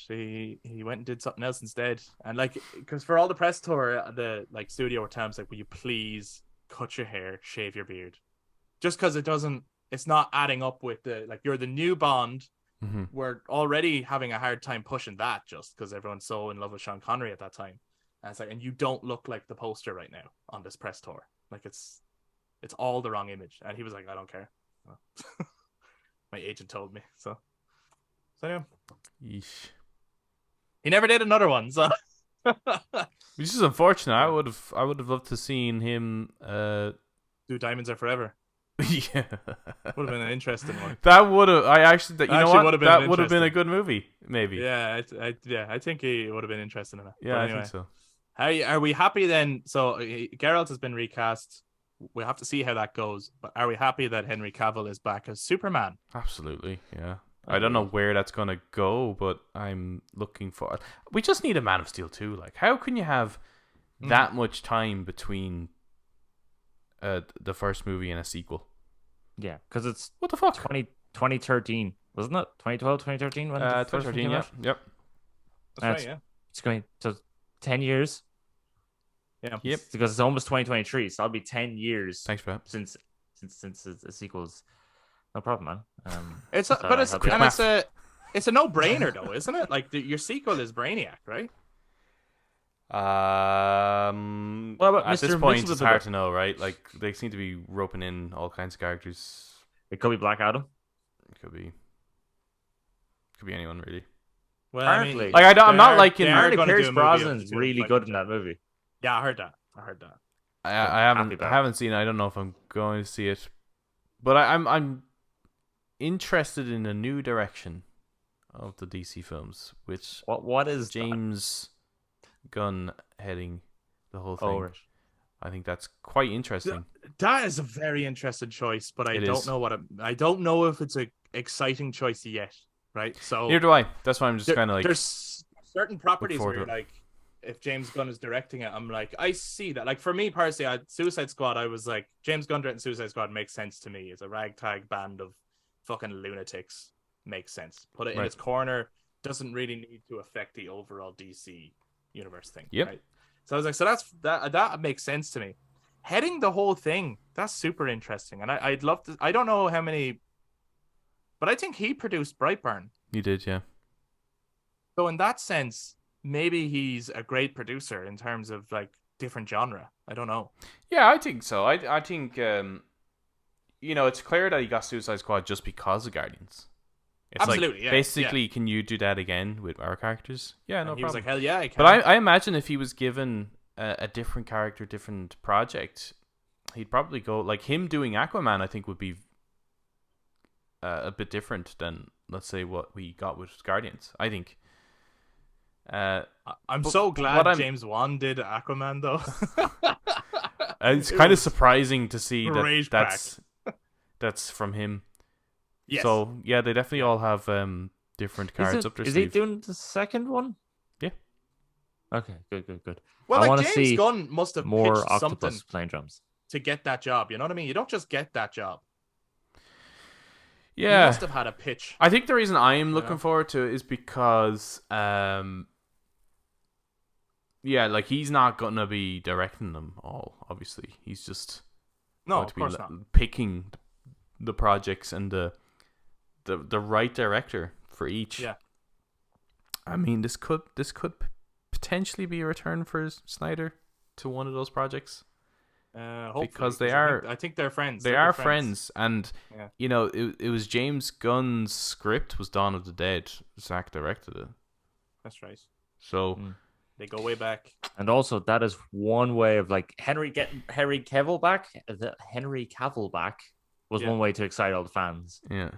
S1: He went and did something else instead. And like, because for all the press tour, the like studio were telling him like, will you please cut your hair, shave your beard, just because it's not adding up with the like you're the new Bond.
S2: Mm-hmm.
S1: We're already having a hard time pushing that just because everyone's so in love with Sean Connery at that time. And it's like, and you don't look like the poster right now on this press tour. Like it's all the wrong image. And he was like, I don't care. My agent told me. So anyway,
S2: Yeesh.
S1: he never did another one. So
S2: Which is unfortunate. I would have loved to seen him.
S1: do Diamonds Are Forever.
S2: Yeah,
S1: Would have been an interesting one.
S2: that would have. I actually. You know what?
S1: Would have been
S2: That would have been a
S1: interesting.
S2: good movie. Maybe.
S1: Yeah, I think he would have been interested in that.
S2: Yeah,
S1: But
S2: I
S1: anyway,
S2: think so.
S1: are we happy then? So Geralt has been recast. We'll have to see how that goes. But are we happy that Henry Cavill is back as Superman?
S2: Absolutely. Yeah. I don't know where that's gonna go, but I'm looking for. We just need a Man of Steel 2. Like, how can you have that much time between the first movie and a sequel?
S3: Yeah, because it's
S2: What the fuck?
S3: 2013, wasn't it? 2012, 2013 when the first one
S2: 2013.
S3: came
S2: Yeah.
S3: out?
S2: Yep.
S1: That's
S3: That's-
S1: right.
S3: It's going to 10 years.
S1: Yeah.
S2: Yep.
S3: Because it's almost 2023, so that'll be 10 years
S2: Thanks for that.
S3: since the sequels. No problem, man.
S1: It's
S3: so
S1: but it's
S3: help you
S1: and
S3: out.
S1: it's a no-brainer though, isn't it? Like your sequel is Brainiac, right?
S3: What about
S2: At this
S3: Mr.
S2: point,
S3: Mixed
S2: it's
S3: with
S2: hard
S3: the-
S2: to know, right? Like, they seem to be roping in all kinds of characters.
S3: It could be Black Adam.
S2: Could be anyone really.
S1: Well,
S3: Apparently.
S2: Like, I'm not liking.
S1: they are
S3: Apparently,
S1: gonna do
S3: Pierce
S1: a movie of
S3: Brosnan's
S1: two
S3: really
S1: fighting
S3: good in
S1: each
S3: that
S1: other.
S3: movie.
S1: Yeah, I heard that.
S2: I
S3: happy about it.
S2: haven't seen it. I don't know if I'm going to see it, but I'm interested in a new direction of the DC films, which
S3: What is
S2: James Gunn heading the whole thing.
S3: Oh, right.
S2: I think that's quite interesting.
S1: That is a very interesting choice, but I
S2: It
S1: don't
S2: is.
S1: know I don't know if it's a exciting choice yet, right? So
S2: Neither do I. That's why I'm just kind of like.
S1: there's certain properties
S2: forward
S1: where
S2: to it.
S1: like if James Gunn is directing it, I'm like, I see that. Like for me personally, Suicide Squad, I was like, James Gunn directing Suicide Squad makes sense to me. It's a ragtag band of fucking lunatics. Makes sense. Put it in
S2: Right.
S1: its corner. Doesn't really need to affect the overall DC universe thing.
S2: Yep.
S1: Right? So I was like, so that makes sense to me. Heading the whole thing, that's super interesting. And I'd love to. I don't know how many, but I think he produced Brightburn.
S2: You did, yeah.
S1: So in that sense, maybe he's a great producer in terms of like different genre. I don't know.
S2: Yeah, I think so. I think it's clear that he got Suicide Squad just because of Guardians. It's
S1: Absolutely,
S2: like,
S1: yeah,
S2: basically, can you do that again with our characters? Yeah, no
S1: And he
S2: problem.
S1: was like, hell yeah, I can.
S2: But I imagine if he was given a different character, different project, he'd probably go like him doing Aquaman. I think would be a bit different than, let's say, what we got with Guardians. I think.
S1: I'm
S2: but
S1: so
S2: what
S1: glad
S2: I'm-
S1: James Wan did Aquaman though.
S2: It's
S1: It
S2: kind of
S1: was
S2: surprising to see that
S1: rage
S2: that's from him.
S1: Yes.
S2: So yeah, they definitely all have different cards up their
S3: Is he
S2: sleeve.
S3: doing the second one?
S2: Yeah.
S3: Okay, good.
S1: well,
S3: I
S1: like
S3: wanna
S1: James
S3: see
S1: Gunn must have
S3: More
S1: pitched
S3: octopus
S1: something
S3: playing drums.
S1: to get that job. You know what I mean? You don't just get that job. He
S2: Yeah,
S1: must have had a pitch.
S2: I think the reason I am looking
S1: Yeah.
S2: forward to it is because, like he's not gonna be directing them all. Obviously, he's just
S1: No,
S2: going
S1: of
S2: to be
S1: course not.
S2: picking the projects and the right director for each.
S1: Yeah.
S2: I mean, this could potentially be a return for Snyder to one of those projects.
S1: Hopefully,
S2: Because they
S1: I think they're friends.
S2: They
S1: They're
S2: are
S1: good
S2: friends, and
S1: Yeah.
S2: it was James Gunn's script was Dawn of the Dead. Zack directed it,
S1: That's right.
S2: so
S1: They go way back.
S3: And also, that is one way of like getting Henry Cavill back. Henry Cavill back was
S1: Yeah.
S3: one way to excite all the fans.
S2: yeah.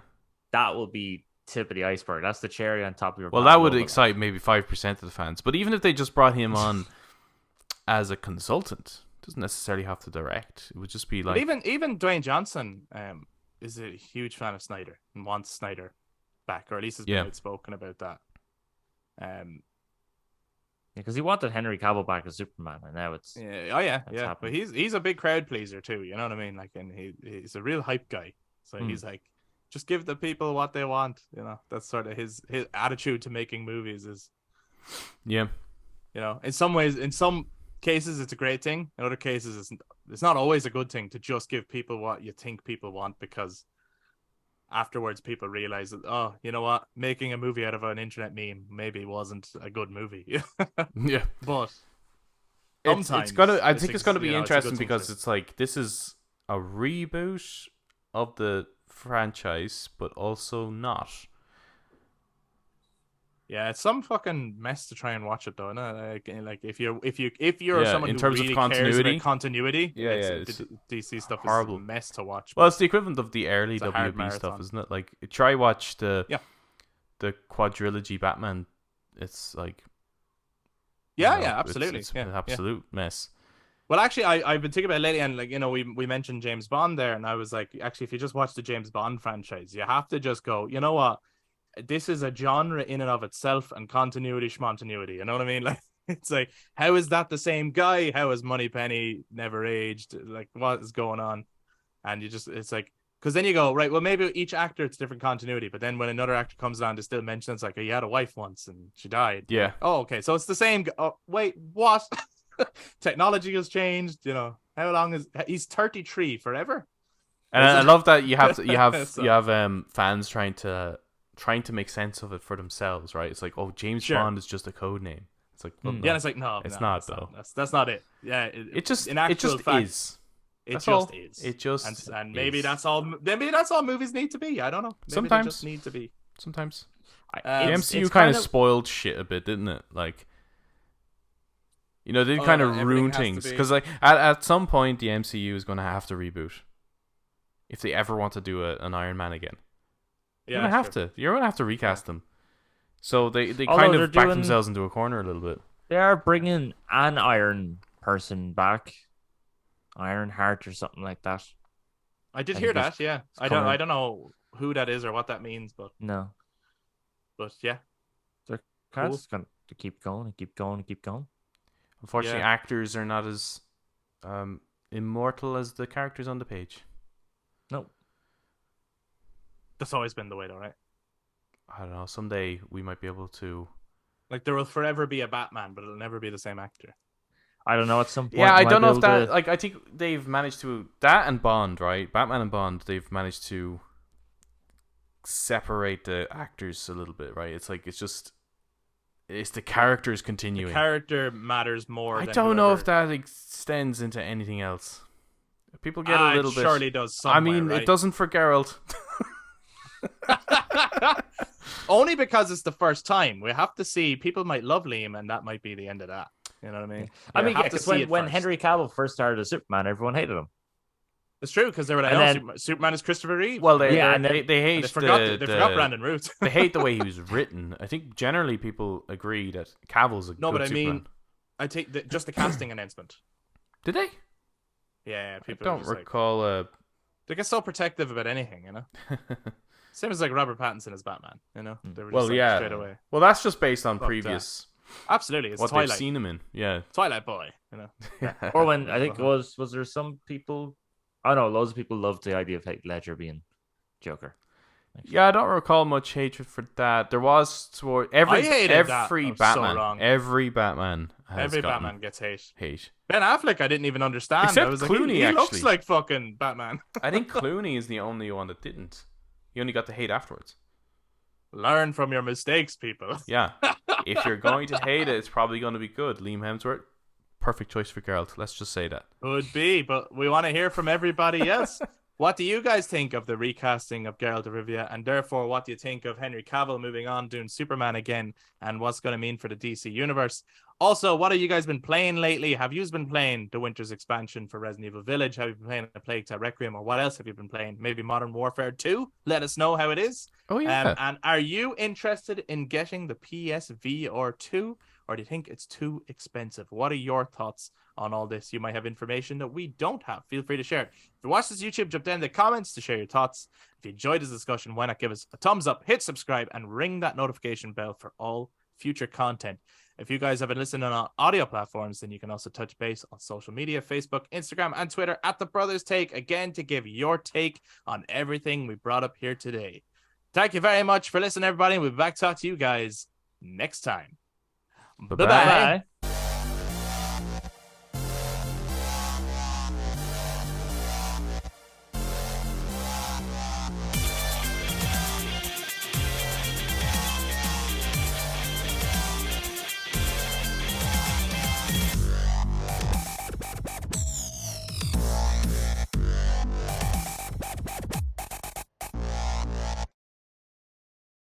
S3: That will be tip of the iceberg. That's the cherry on top of your.
S2: Well, that would
S3: Pavlova.
S2: excite maybe 5% of the fans, but even if they just brought him on as a consultant. Doesn't necessarily have to direct. It would just be
S1: But
S2: like
S1: even Dwayne Johnson is a huge fan of Snyder and wants Snyder back, or at least has been outspoken about that.
S3: Because he wanted Henry Cavill back as Superman, and now it's
S1: yeah. But he's a big crowd pleaser too. You know what I mean? Like, and he's a real hype guy. So he's like, just give the people what they want. You know, that's sort of his attitude to making movies is.
S2: Yeah.
S1: You know, in some ways, in some cases, it's a great thing. In other cases, it's not always a good thing to just give people what you think people want, because afterwards people realize that, oh, you know what, making a movie out of an internet meme maybe wasn't a good movie.
S2: Yeah.
S1: But
S2: it's gonna. I think it's gonna be interesting because it's like this is a reboot of the franchise, but also not.
S1: Yeah, it's some fucking mess to try and watch it though. No? Like if you're someone
S2: in
S1: who
S2: terms
S1: really
S2: of continuity,
S1: cares about continuity,
S2: it's
S1: DC stuff
S2: horrible.
S1: is a mess to watch.
S2: Well, it's the equivalent of the early
S1: a hard
S2: WB stuff,
S1: marathon.
S2: isn't it? Like try watch the quadrilogy Batman. It's like
S1: absolutely,
S2: it's an absolute mess.
S1: Well, actually, I've been thinking about it lately, and like, you know, we mentioned James Bond there, and I was like, actually, if you just watch the James Bond franchise, you have to just go, you know what, this is a genre in and of itself, and continuity schmontinuity. You know what I mean? Like, it's like, how is that the same guy? How is Moneypenny never aged? Like, what is going on? And it's like, because then you go, right, well, maybe each actor it's different continuity, but then when another actor comes on, they still mention it's like, oh, he had a wife once and she died.
S2: Yeah.
S1: Oh, okay, so it's the same. Oh, wait, what? Technology has changed. You know, how long he's 33 forever?
S2: And I love that you have
S1: So-
S2: you have fans trying to make sense of it for themselves, right? It's like, oh, James Bond is just a code name. It's like, well, no,
S1: yeah, and it's like, no,
S2: it's
S1: no,
S2: not though.
S1: That's not it. Yeah,
S2: It just
S1: in actual fact,
S2: is.
S1: It
S2: That's
S1: just
S2: all.
S1: is.
S2: It just
S1: and maybe
S2: is.
S1: that's all. Maybe that's all movies need to be. I don't know. Maybe
S2: Sometimes
S1: they just need to be.
S2: Sometimes the
S1: It's
S2: MCU kind of spoiled shit a bit, didn't it? Like, you know, they kind of
S1: everything
S2: ruin
S1: has to
S2: things
S1: be-
S2: because, like, at some point, the MCU is going to have to reboot if they ever want to do an Iron Man again. You're gonna have to. You're gonna have to recast them. So they
S3: Although
S2: kind
S3: they're
S2: of back
S3: doing-
S2: themselves into a corner a little bit.
S3: They are bringing an Iron person back, Iron Heart or something like that.
S1: I did
S3: I
S1: hear
S3: think it's-
S1: that. Yeah,
S3: it's
S1: I
S3: coming.
S1: don't know who that is or what that means, but
S3: No,
S1: yeah.
S3: they're kind of just going to keep going and keep going and keep going.
S2: Unfortunately,
S1: Yeah.
S2: actors are not as immortal as the characters on the page.
S3: No,
S1: That's always been the way, though, right?
S2: I don't know. Someday we might be able to.
S1: Like, there will forever be a Batman, but it'll never be the same actor.
S3: I don't know. At some point,
S2: Yeah, I
S3: we
S2: don't
S3: might
S2: know
S3: be
S2: if that.
S3: able to-
S2: Like, I think they've managed to that and Bond, right? Batman and Bond. They've managed to separate the actors a little bit, right? It's like it's the characters continuing.
S1: The character matters more.
S2: I
S1: than
S2: don't know
S1: whoever-
S2: if that extends into anything else. People get a little
S1: it
S2: bit.
S1: surely does. Somewhere,
S2: I mean,
S1: right?
S2: it doesn't for Geralt.
S1: Only because it's the first time. We have to see. People might love Liam, and that might be the end of that. You know what I mean?
S3: I mean,
S1: have
S3: yeah,
S1: to
S3: because
S1: see it
S3: when
S1: first.
S3: Henry Cavill first started as Superman, everyone hated him.
S1: It's true, because they were like,
S3: And
S1: "Oh,
S3: then-
S1: Superman is Christopher Reeve."
S2: Well, they
S3: Yeah,
S2: they,
S3: and then-
S2: they, they hate
S1: And they forgot
S2: the
S1: Brandon Root.
S2: they hate the way he was written. I think generally people agree that Cavill's a
S1: No,
S2: good
S1: but I
S2: Superman.
S1: mean, I take just the casting announcement.
S2: Did they?
S1: Yeah,
S2: I
S1: people
S2: don't
S1: are just like,
S2: recall.
S1: they get so protective about anything, you know. Same as like Robert Pattinson as Batman, you know. They were just
S2: Well,
S1: like,
S2: yeah.
S1: straight away.
S2: Well, that's just based on
S1: Fuck
S2: previous
S1: Absolutely, it's
S2: what
S1: Twilight.
S2: they've seen him in. Yeah.
S1: Twilight Boy, you know.
S3: Or when I think was there some people? I don't know. Loads of people loved the idea of Heath Ledger being Joker.
S2: Yeah, I don't recall much hatred for that. There was toward every
S1: I hated that.
S2: every
S1: I was so
S2: Batman.
S1: wrong.
S2: Every Batman has
S1: Every
S2: gotten
S1: Batman gets hate.
S2: hate.
S1: Ben Affleck, I didn't even understand.
S2: Except
S1: I was like,
S2: Clooney,
S1: he looks
S2: actually.
S1: like fucking Batman.
S2: I think Clooney is the only one that didn't. He only got the hate afterwards.
S1: Learn from your mistakes, people.
S2: Yeah. If you're going to hate it, it's probably going to be good. Liam Hemsworth, perfect choice for Geralt. Let's just say that.
S1: Could be, but we want to hear from everybody else. What do you guys think of the recasting of Gerealt of Rivia? And therefore, what do you think of Henry Cavill moving on, doing Superman again? And what's going to mean for the DC universe? Also, what have you guys been playing lately? Have you been playing the Winter's expansion for Resident Evil Village? Have you been playing A Plague Tale Requiem, or what else have you been playing? Maybe Modern Warfare 2? Let us know how it is.
S2: Oh yeah.
S1: And are you interested in getting the PSVR 2, or do you think it's too expensive? What are your thoughts on all this? You might have information that we don't have. Feel free to share it. If you watch this YouTube, jump down in the comments to share your thoughts. If you enjoyed this discussion, why not give us a thumbs up, hit subscribe, and ring that notification bell for all future content. If you guys have been listening on audio platforms, then you can also touch base on social media, Facebook, Instagram, and Twitter at The Brothers Take, again, to give your take on everything we brought up here today. Thank you very much for listening, everybody. We'll be back to talk to you guys next time.
S2: Bye-bye.
S3: Bye.